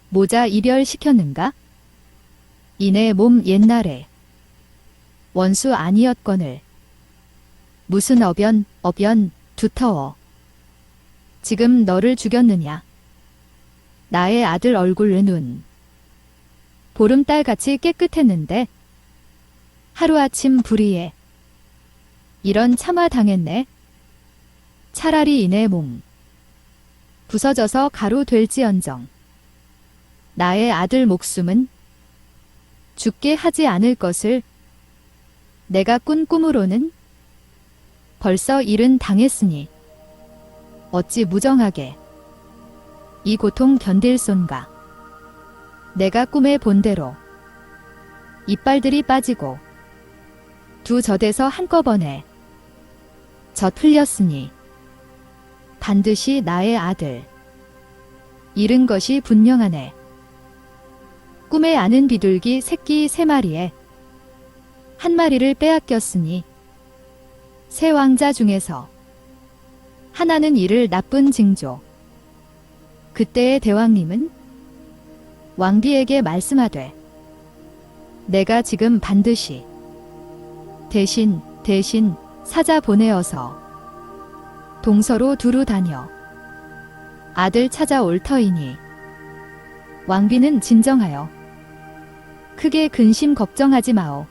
S1: 모자 이별시켰는가? 이내 몸 옛날에 원수 아니었거늘 무슨 어변 두터워 지금 너를 죽였느냐? 나의 아들 얼굴 눈 보름달같이 깨끗했는데 하루아침 불의에 이런 참아 당했네. 차라리 이내 몸 부서져서 가루 될지언정 나의 아들 목숨은 죽게 하지 않을 것을 내가 꾼 꿈으로는 벌써 일은 당했으니 어찌 무정하게 이 고통 견딜 손가. 내가 꿈에 본 대로 이빨들이 빠지고 두 젖에서 한꺼번에 젖 흘렸으니 반드시 나의 아들 잃은 것이 분명하네. 꿈에 아는 비둘기 새끼 3마리에 한 마리를 빼앗겼으니 세 왕자 중에서 하나는 이를 나쁜 징조. 그때의 대왕님은 왕비에게 말씀하되 내가 지금 반드시 대신 사자 보내어서 동서로 두루 다녀 아들 찾아올 터이니 왕비는 진정하여 크게 근심 걱정하지 마오.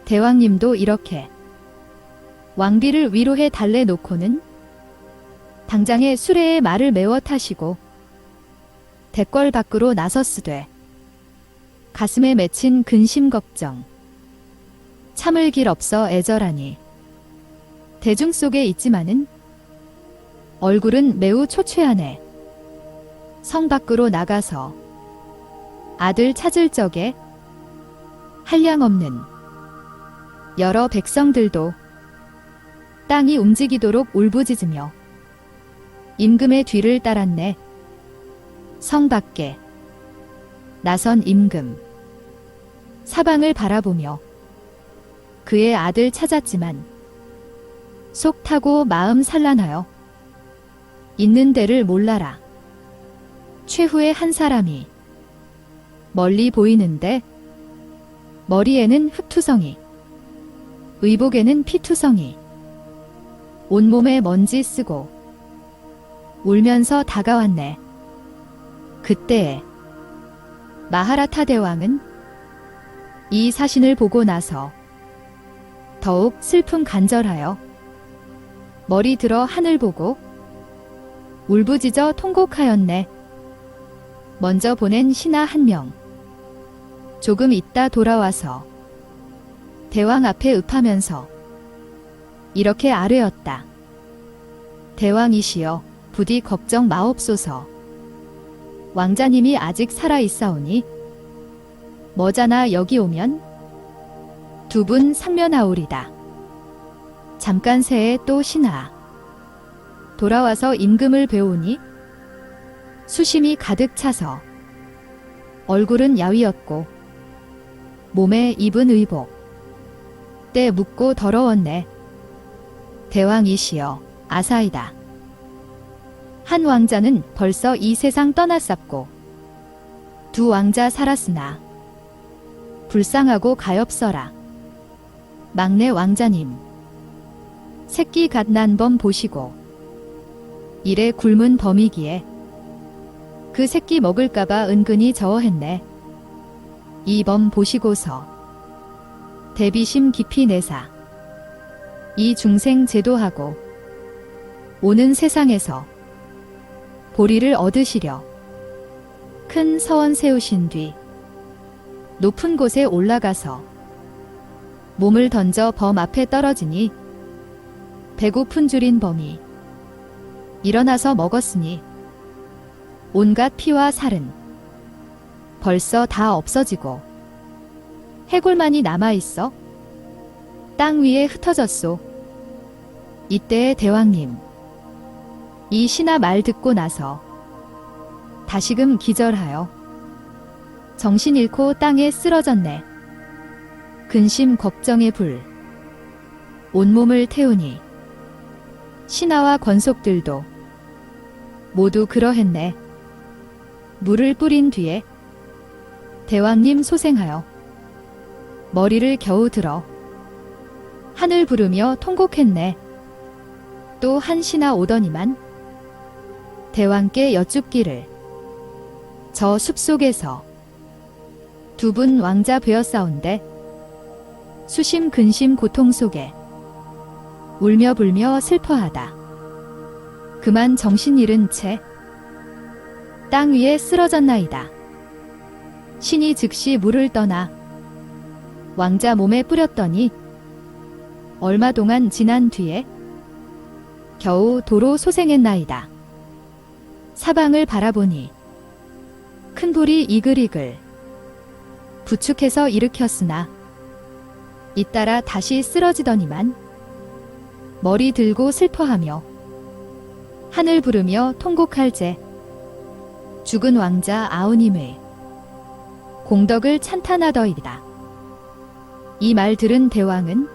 S1: 대왕님도 이렇게 왕비를 위로해 달래놓고는 당장에 수레에 말을 메워 타시고 대궐 밖으로 나섰으되 가슴에 맺힌 근심 걱정 참을 길 없어 애절하니 대중 속에 있지만은 얼굴은 매우 초췌하네. 성 밖으로 나가서 아들 찾을 적에 한량없는 여러 백성들도 땅이 움직이도록 울부짖으며 임금의 뒤를 따랐네. 성 밖에 나선 임금 사방을 바라보며 그의 아들 찾았지만 속 타고 마음 산란하여 있는 데를 몰라라. 최후의 한 사람이 멀리 보이는데 머리에는 흙투성이 의복에는 피투성이 온몸에 먼지 쓰고 울면서 다가왔네. 그때에 마하라타 대왕은 이 사신을 보고 나서 더욱 슬픔 간절하여 머리 들어 하늘 보고 울부짖어 통곡하였네. 먼저 보낸 신하 한 명 조금 있다 돌아와서 대왕 앞에 읍하면서 이렇게 아뢰었다. 대왕이시여 부디 걱정 마옵소서. 왕자님이 아직 살아있사오니 머자나 여기 오면 두 분 상면하오리다. 잠깐 새에 또 신하 돌아와서 임금을 배우니 수심이 가득 차서 얼굴은 야위었고 몸에 입은 의복 때 묻고 더러웠네. 대왕이시여 아사이다. 한 왕자는 벌써 이 세상 떠났sap고 두 왕자 살았으나 불쌍하고 가엾어라. 막내 왕자님 새끼 갓 난 범 보시고 이래 굶은 범이기에 그 새끼 먹을까봐 은근히 저어했네. 이 범 보시고서 대비심 깊이 내사 이 중생 제도하고 오는 세상에서 보리를 얻으시려 큰 서원 세우신 뒤 높은 곳에 올라가서 몸을 던져 범 앞에 떨어지니 배고픈 줄인 범이 일어나서 먹었으니 온갖 피와 살은 벌써 다 없어지고 해골만이 남아있어 땅 위에 흩어졌소. 이때의 대왕님 이 신하 말 듣고 나서 다시금 기절하여 정신 잃고 땅에 쓰러졌네. 근심 걱정의 불 온몸을 태우니 신하와 권속들도 모두 그러했네. 물을 뿌린 뒤에 대왕님 소생하여 머리를 겨우 들어 하늘 부르며 통곡했네. 또 한 신하 오더니만 대왕께 여쭙기를 저 숲속에서 두 분 왕자 베었사온데 수심 근심 고통 속에 울며 불며 슬퍼하다. 그만 정신 잃은 채 땅 위에 쓰러졌나이다. 신이 즉시 물을 떠나 왕자 몸에 뿌렸더니 얼마 동안 지난 뒤에 겨우 도로 소생했나이다. 사방을 바라보니 큰 불이 이글이글 부축해서 일으켰으나 잇따라 다시 쓰러지더니만 머리 들고 슬퍼하며 하늘 부르며 통곡할제 죽은 왕자 아우님의 공덕을 찬탄하더이다. 이 말 들은 대왕은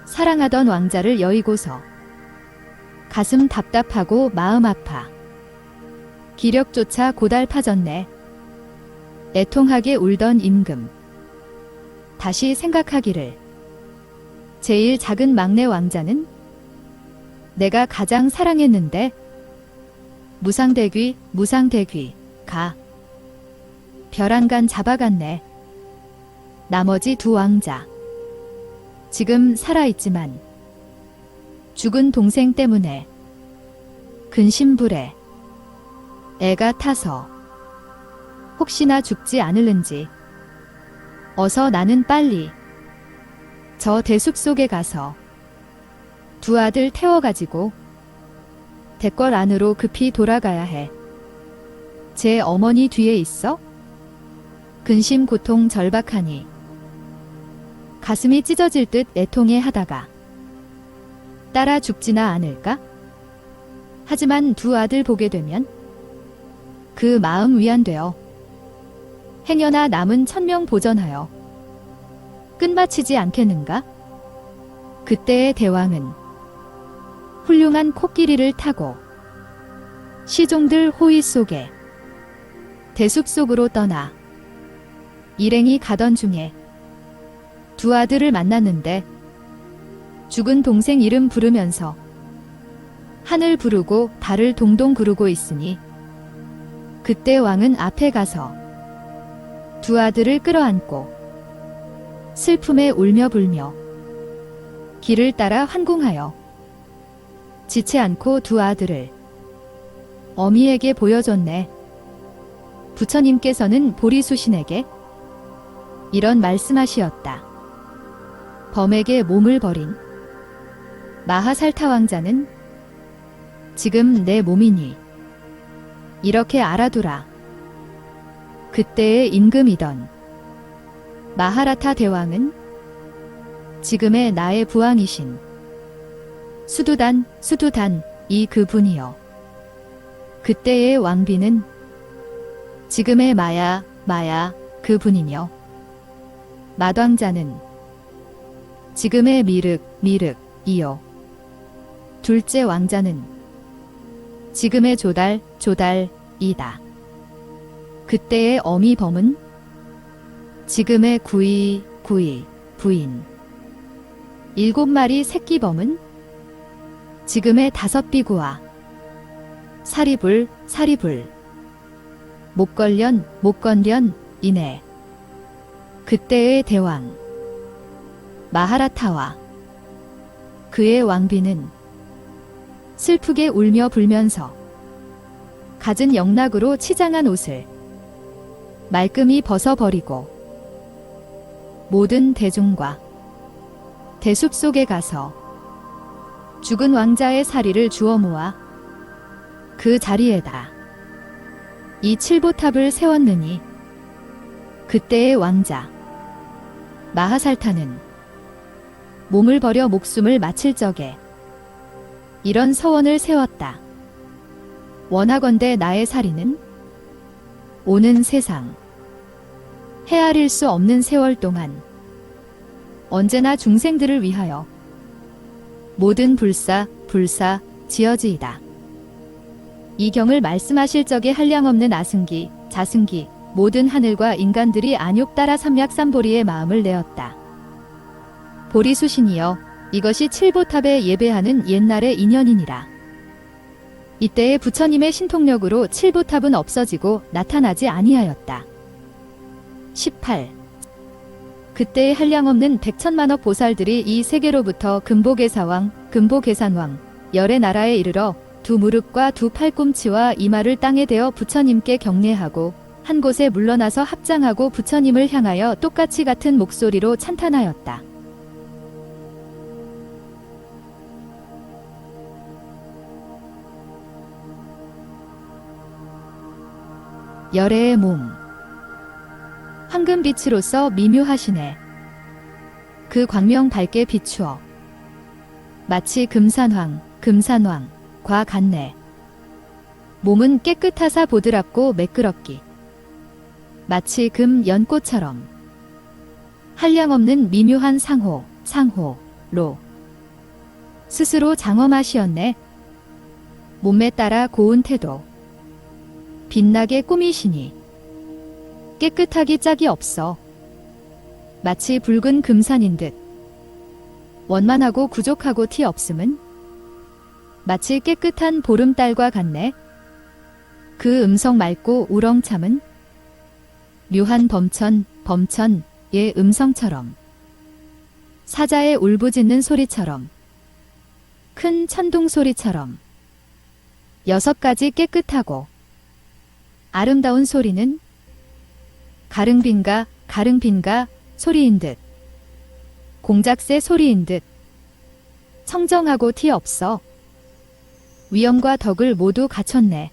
S1: 사랑하던 왕자를 여의고서 가슴 답답하고 마음 아파 기력조차 고달파졌네. 애통하게 울던 임금 다시 생각하기를 제일 작은 막내 왕자는 내가 가장 사랑했는데 무상대귀가 벼랑간 잡아갔네. 나머지 두 왕자 지금 살아있지만 죽은 동생 때문에 근심불에 애가 타서 혹시나 죽지 않을는지 어서 나는 빨리 저 대숲 속에 가서 두 아들 태워가지고 대궐 안으로 급히 돌아가야 해. 제 어머니 뒤에 있어? 근심 고통 절박하니 가슴이 찢어질 듯 애통해 하다가 따라 죽지나 않을까? 하지만 두 아들 보게 되면 그 마음 위안되어 행여나 남은 1000명 보전하여 끝마치지 않겠는가? 그때의 대왕은 훌륭한 코끼리를 타고 시종들 호위 속에 대숲 속으로 떠나 일행이 가던 중에 두 아들을 만났는데 죽은 동생 이름 부르면서 하늘 부르고 달을 동동 구르고 있으니 그때 왕은 앞에 가서 두 아들을 끌어안고 슬픔에 울며 불며 길을 따라 환궁하여 지체 않고 두 아들을 어미에게 보여줬네. 부처님께서는 보리수신에게 이런 말씀하시었다. 범에게 몸을 버린 마하살타 왕자는 지금 내 몸이니 이렇게 알아두라. 그때의 임금이던 마하라타 대왕은 지금의 나의 부왕이신 수두단이 그분이여. 그때의 왕비는 지금의 마야 그분이며 맏왕자는 지금의 미륵이요. 둘째 왕자는 지금의 조달이다. 그때의 어미 범은 지금의 구이 부인. 7마리 새끼 범은 지금의 5비구와 사리불 목걸련이네. 그때의 대왕 마하라타와 그의 왕비는 슬프게 울며 불면서 갖은 영락으로 치장한 옷을 말끔히 벗어버리고 모든 대중과 대숲 속에 가서 죽은 왕자의 사리를 주워 모아 그 자리에다 이 칠보탑을 세웠느니 그때의 왕자 마하살타는 몸을 버려 목숨을 마칠 적에 이런 서원을 세웠다. 원하건대 나의 살이는 오는 세상 헤아릴 수 없는 세월 동안 언제나 중생들을 위하여 모든 불사 지어지이다. 이 경을 말씀하실 적에 한량없는 아승기, 자승기, 모든 하늘과 인간들이 안욕 따라 삼약삼보리의 마음을 내었다. 보리수신이여, 이것이 칠보탑에 예배하는 옛날의 인연이니라. 이때의 부처님의 신통력으로 칠보탑은 없어지고 나타나지 아니하였다. 18. 그때의 한량없는 백천만억 보살들이 이 세계로부터 금보계사왕, 금보계산왕, 열의 나라에 이르러 두 무릎과 두 팔꿈치와 이마를 땅에 대어 부처님께 경례하고 한 곳에 물러나서 합장하고 부처님을 향하여 똑같이 같은 목소리로 찬탄하였다. 열애의 몸 황금빛으로서 미묘하시네. 그 광명 밝게 비추어 마치 금산황과 같네. 몸은 깨끗하사 보드랍고 매끄럽기 마치 금 연꽃처럼 한량없는 미묘한 상호로 스스로 장엄하시었네. 몸매 따라 고운 태도 빛나게 꾸미시니 깨끗하기 짝이 없어 마치 붉은 금산인 듯 원만하고 구족하고 티 없음은 마치 깨끗한 보름달과 같네. 그 음성 맑고 우렁참은 묘한 범천의 음성처럼 사자의 울부짖는 소리처럼 큰 천둥 소리처럼 6가지 깨끗하고 아름다운 소리는 가릉빈가 소리인 듯 공작새 소리인 듯 청정하고 티 없어 위엄과 덕을 모두 갖췄네.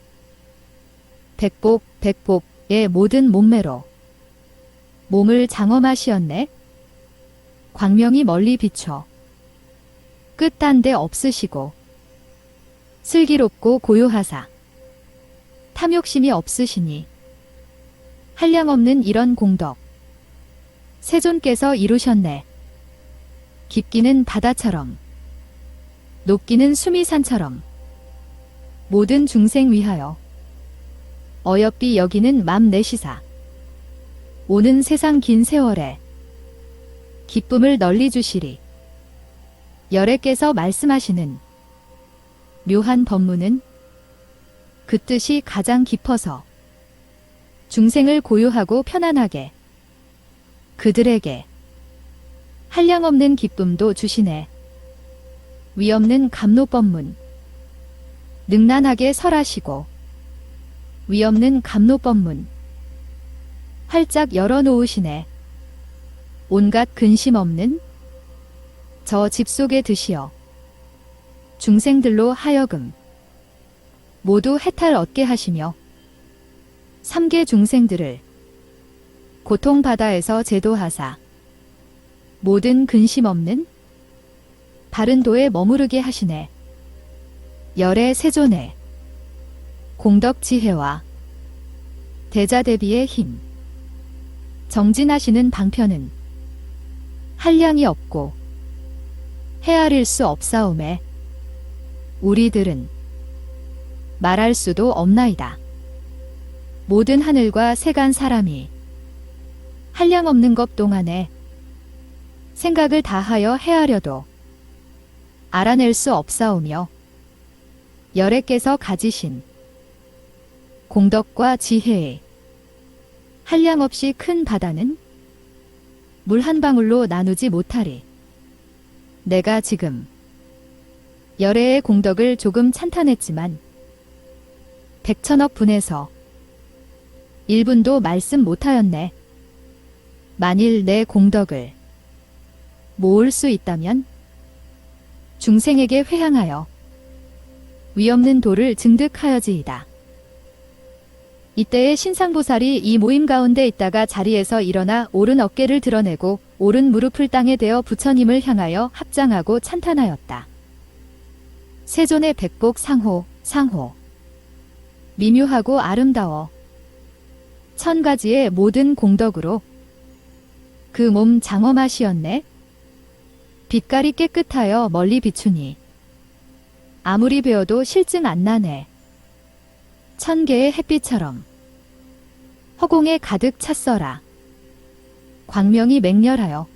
S1: 백복의 모든 몸매로 몸을 장엄하시었네. 광명이 멀리 비춰 끝단데 없으시고 슬기롭고 고요하사 탐욕심이 없으시니 한량없는 이런 공덕 세존께서 이루셨네. 깊기는 바다처럼 높기는 수미산처럼 모든 중생 위하여 어여삐 여기는 맘 내시사 오는 세상 긴 세월에 기쁨을 널리 주시리. 열애께서 말씀하시는 묘한 법문은 그 뜻이 가장 깊어서 중생을 고요하고 편안하게 그들에게 한량없는 기쁨도 주시네. 위없는 감로법문 능란하게 설하시고 위없는 감로법문 활짝 열어놓으시네. 온갖 근심 없는 저 집 속에 드시어 중생들로 하여금 모두 해탈 얻게 하시며 삼계 중생들을 고통바다에서 제도하사 모든 근심 없는 바른 도에 머무르게 하시네. 열의 세존의 공덕 지혜와 대자대비의 힘 정진하시는 방편은 한량이 없고 헤아릴 수 없사오매 우리들은 말할 수도 없나이다. 모든 하늘과 세간 사람이 한량없는 것 동안에 생각을 다하여 헤아려도 알아낼 수 없사오며 열애께서 가지신 공덕과 지혜의 한량없이 큰 바다는 물 한 방울로 나누지 못하리. 내가 지금 열애의 공덕을 조금 찬탄했지만 백천억 분에서 1분도 말씀 못하였네. 만일 내 공덕을 모을 수 있다면 중생에게 회향하여 위없는 도를 증득하여지이다. 이때에 신상보살이 이 모임 가운데 있다가 자리에서 일어나 오른 어깨를 드러내고 오른 무릎을 땅에 대어 부처님을 향하여 합장하고 찬탄하였다. 세존의 백복 상호 미묘하고 아름다워. 천가지의 모든 공덕으로 그 몸 장엄하시었네. 빛깔이 깨끗하여 멀리 비추니 아무리 배워도 실증 안 나네. 천 개의 햇빛처럼 허공에 가득 찼어라. 광명이 맹렬하여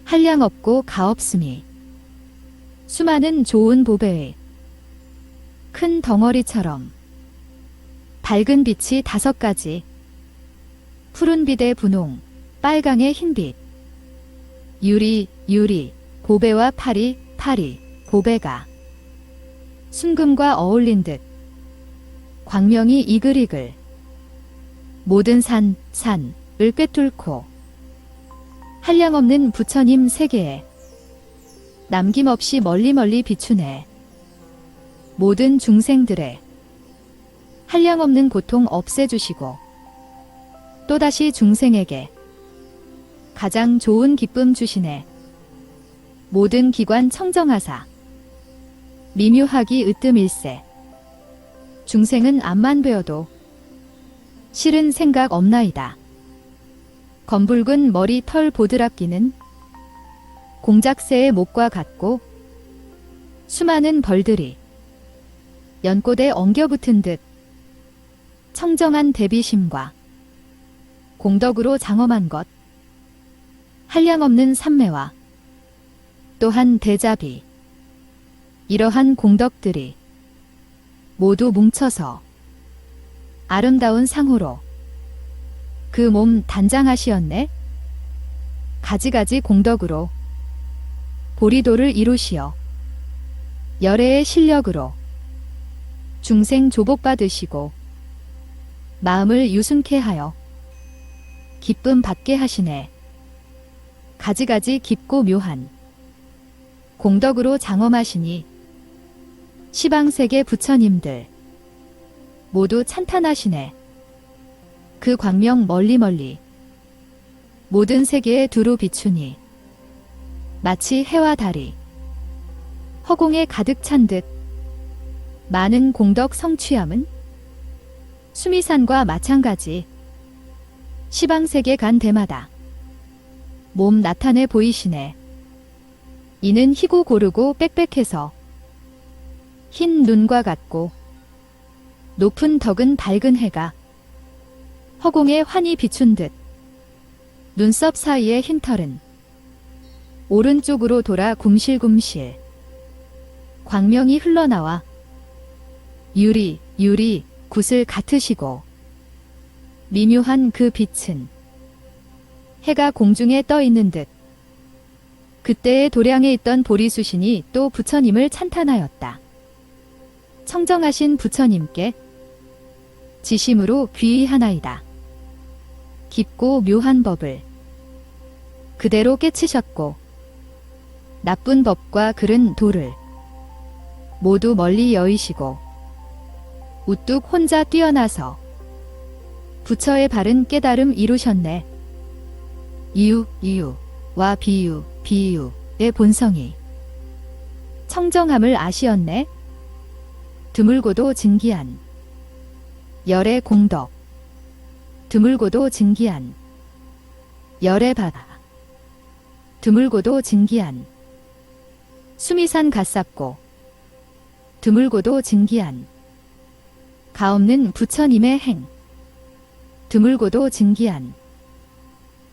S1: 한량없고 가없으니 수많은 좋은 보배의 큰 덩어리처럼 밝은 빛이 5가지, 푸른 빛의 분홍, 빨강의 흰빛, 유리, 보배와 파리, 보배가 순금과 어울린 듯 광명이 이글이글 모든 산을 꿰뚫고 한량없는 부처님 세계에 남김없이 멀리 비추네. 모든 중생들의 한량없는 고통 없애주시고 또다시 중생에게 가장 좋은 기쁨 주시네. 모든 기관 청정하사 미묘하기 으뜸일세. 중생은 암만 배워도 싫은 생각 없나이다. 검붉은 머리 털 보드랍기는 공작새의 목과 같고 수많은 벌들이 연꽃에 엉겨붙은 듯 청정한 대비심과 공덕으로 장엄한 것, 한량없는 삼매와 또한 대자비, 이러한 공덕들이 모두 뭉쳐서 아름다운 상호로 그 몸 단장하시었네. 가지가지 공덕으로 보리도를 이루시어 열애의 실력으로 중생 조복받으시고 마음을 유순케 하여 기쁨 받게 하시네. 가지가지 깊고 묘한 공덕으로 장엄하시니 시방세계 부처님들 모두 찬탄하시네. 그 광명 멀리 모든 세계에 두루 비추니 마치 해와 달이 허공에 가득 찬 듯 많은 공덕 성취함은 수미산과 마찬가지. 시방세계 간 데마다 몸 나타내 보이시네. 이는 희고 고르고 빽빽해서 흰 눈과 같고 높은 덕은 밝은 해가 허공에 환히 비춘 듯 눈썹 사이의 흰 털은 오른쪽으로 돌아 굼실굼실 광명이 흘러나와 유리 굿을 같으시고 미묘한 그 빛은 해가 공중에 떠 있는 듯 그때의 도량에 있던 보리수신이 또 부처님을 찬탄하였다. 청정하신 부처님께 지심으로 귀의하나이다. 깊고 묘한 법을 그대로 깨치셨고 나쁜 법과 그른 도를 모두 멀리 여의시고 우뚝 혼자 뛰어나서 부처의 바른 깨달음 이루셨네. 이유와 비유의 본성이 청정함을 아시었네. 드물고도 진기한 열의 공덕, 드물고도 진기한 열의 바다, 드물고도 진기한 수미산 갓삽고, 드물고도 진기한 가없는 부처님의 행, 드물고도 진기한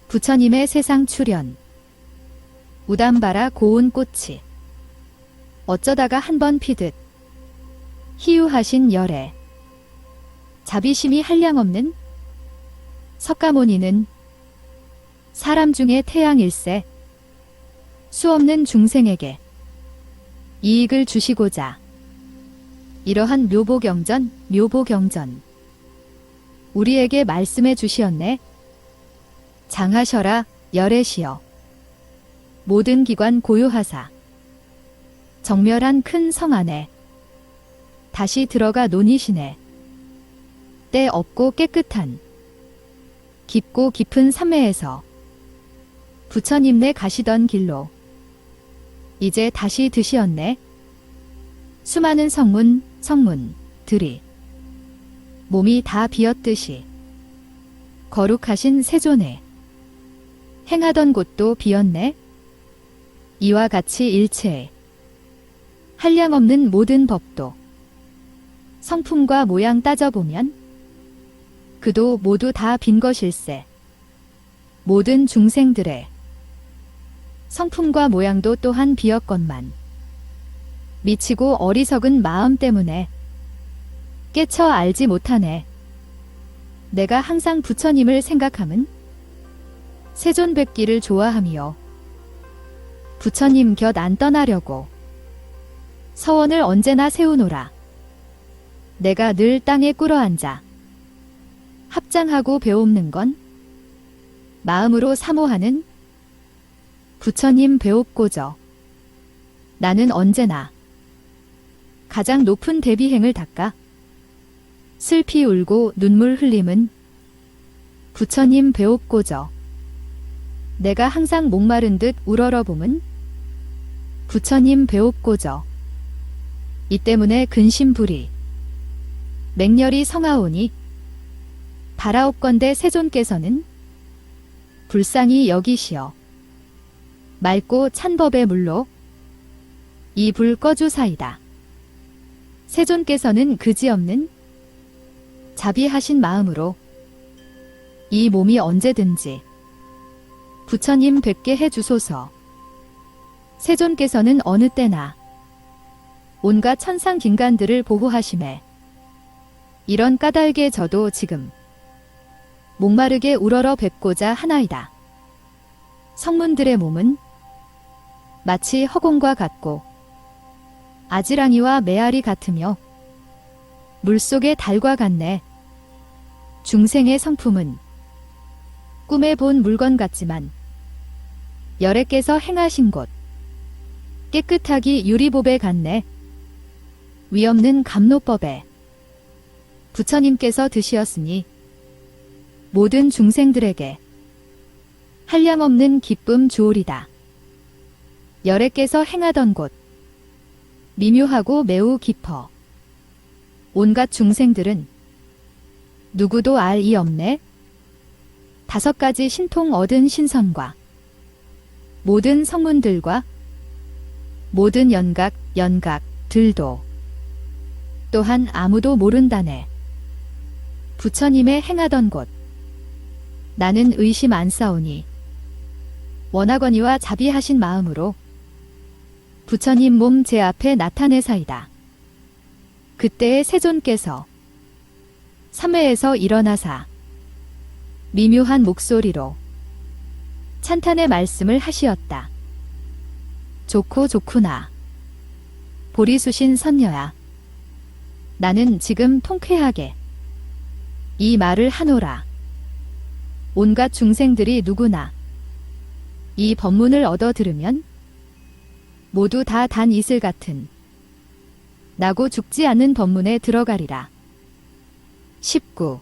S1: 부처님의 세상 출현, 우담바라 고운 꽃이 어쩌다가 한 번 피듯 희유하신 열애, 자비심이 한량없는 석가모니는 사람 중에 태양일세 수없는 중생에게 이익을 주시고자 이러한 묘보경전 우리에게 말씀해 주시었네. 장하셔라 열애시여 모든 기관 고요하사 정멸한 큰 성 안에 다시 들어가 논이시네. 때 없고 깨끗한 깊고 깊은 삼매에서 부처님네 가시던 길로 이제 다시 드시었네. 수많은 성문들이 몸이 다 비었듯이 거룩하신 세존에 행하던 곳도 비었네. 이와 같이 일체에 한량없는 모든 법도 성품과 모양 따져보면 그도 모두 다 빈 것일세. 모든 중생들의 성품과 모양도 또한 비었건만 미치고 어리석은 마음 때문에 깨쳐 알지 못하네. 내가 항상 부처님을 생각함은 세존뵙기를 좋아하며 부처님 곁 안 떠나려고 서원을 언제나 세우노라. 내가 늘 땅에 꿇어앉아 합장하고 배옵는 건 마음으로 사모하는 부처님 배옵고저. 나는 언제나 가장 높은 대비행을 닦아 슬피 울고 눈물 흘림은 부처님 배옵고저. 내가 항상 목마른 듯 우러러봄은 부처님 배옵고저. 이 때문에 근심불이 맹렬히 성하오니 바라옵건대 세존께서는 불쌍히 여기시어 맑고 찬 법의 물로 이 불 꺼주사이다. 세존께서는 그지없는 자비하신 마음으로 이 몸이 언제든지 부처님 뵙게 해주소서. 세존께서는 어느 때나 온갖 천상긴간들을 보호하심에 이런 까닭에 저도 지금 목마르게 우러러 뵙고자 하나이다. 성문들의 몸은 마치 허공과 같고 아지랑이와 메아리 같으며 물속의 달과 같네. 중생의 성품은 꿈에 본 물건 같지만 열애께서 행하신 곳 깨끗하기 유리보배 같네. 위없는 감로법에 부처님께서 드시었으니 모든 중생들에게 한량없는 기쁨 주오리다. 열애께서 행하던 곳 미묘하고 매우 깊어 온갖 중생들은 누구도 알 이 없네. 5가지 신통 얻은 신선과 모든 성문들과 모든 연각들도 또한 아무도 모른다네. 부처님의 행하던 곳 나는 의심 안 싸우니 원하거니와 자비하신 마음으로 부처님 몸 제 앞에 나타내사이다. 그때의 세존께서 삼회에서 일어나사 미묘한 목소리로 찬탄의 말씀을 하시었다. 좋고 좋구나. 보리수신 선녀야. 나는 지금 통쾌하게 이 말을 하노라. 온갖 중생들이 누구나 이 법문을 얻어 들으면 모두 다 단 이슬 같은 나고 죽지 않는 법문에 들어가리라. 19.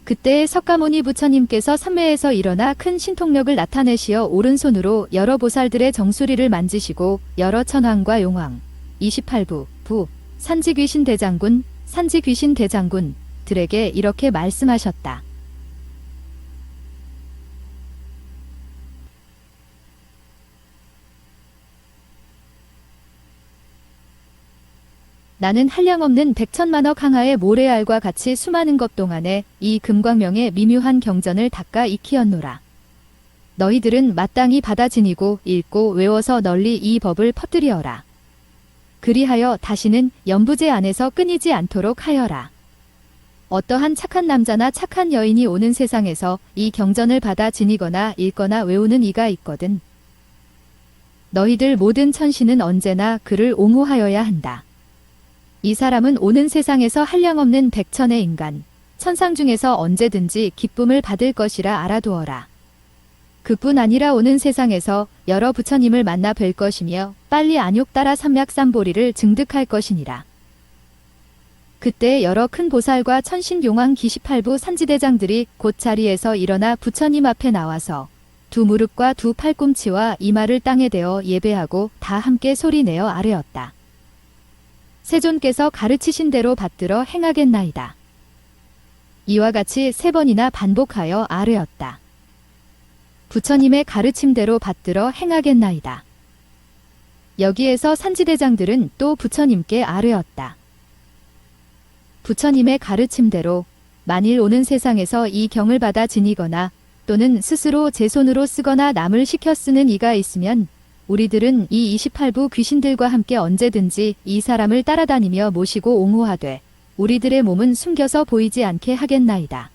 S1: 그때의 석가모니 부처님께서 삼매에서 일어나 큰 신통력을 나타내시어 오른손으로 여러 보살들의 정수리를 만지시고 여러 천황과 용왕 28부 산지귀신 대장군들에게 이렇게 말씀하셨다. 나는 한량없는 백천만억 항하의 모래알과 같이 수많은 것 동안에 이 금광명의 미묘한 경전을 닦아 익히었노라. 너희들은 마땅히 받아 지니고 읽고 외워서 널리 이 법을 퍼뜨리어라. 그리하여 다시는 연부제 안에서 끊이지 않도록 하여라. 어떠한 착한 남자나 착한 여인이 오는 세상에서 이 경전을 받아 지니거나 읽거나 외우는 이가 있거든. 너희들 모든 천신은 언제나 그를 옹호하여야 한다. 이 사람은 오는 세상에서 한량없는 백천의 인간, 천상 중에서 언제든지 기쁨을 받을 것이라 알아두어라. 그뿐 아니라 오는 세상에서 여러 부처님을 만나 뵐 것이며 빨리 안욕 따라 삼맥삼보리를 증득할 것이니라. 그때 여러 큰 보살과 천신 용왕 기십팔부 산지대장들이 곧 자리에서 일어나 부처님 앞에 나와서 두 무릎과 두 팔꿈치와 이마를 땅에 대어 예배하고 다 함께 소리내어 아뢰었다. 세존께서 가르치신 대로 받들어 행하겠나이다. 이와 같이 3번이나 반복하여 아뢰었다. 부처님의 가르침대로 받들어 행하겠나이다. 여기에서 산지대장들은 또 부처님께 아뢰었다. 부처님의 가르침대로 만일 오는 세상에서 이 경을 받아 지니거나 또는 스스로 제 손으로 쓰거나 남을 시켜 쓰는 이가 있으면 우리들은 이 28부 귀신들과 함께 언제든지 이 사람을 따라다니며 모시고 옹호하되 우리들의 몸은 숨겨서 보이지 않게 하겠나이다.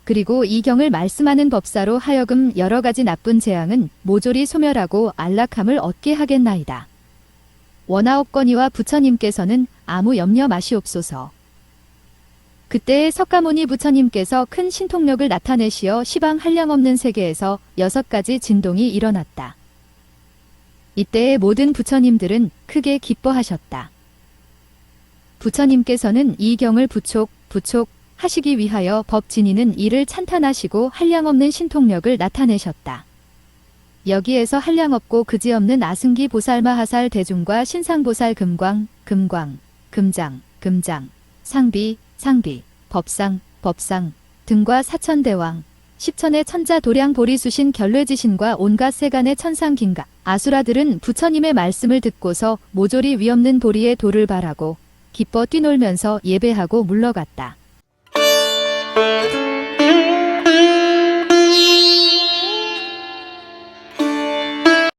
S1: 그리고 이 경을 말씀하는 법사로 하여금 여러 가지 나쁜 재앙은 모조리 소멸하고 안락함을 얻게 하겠나이다. 원하옵거니와 부처님께서는 아무 염려 마시옵소서. 그때에 석가모니 부처님께서 큰 신통력을 나타내시어 시방 한량없는 세계에서 6가지 진동이 일어났다. 이때의 모든 부처님들은 크게 기뻐하셨다. 부처님께서는 이 경을 부촉 하시기 위하여 법 지니는 이를 찬탄하시고 한량없는 신통력을 나타내셨다. 여기에서 한량없고 그지없는 아승기 보살마하살 대중과 신상보살 금광, 금장, 상비, 법상 등과 사천대왕, 10천의 천자 도량 보리수신 결례지신과 온갖 세간의 천상긴가, 아수라들은 부처님의 말씀을 듣고서 모조리 위없는 보리의 도를 발하고 기뻐 뛰놀면서 예배하고 물러갔다.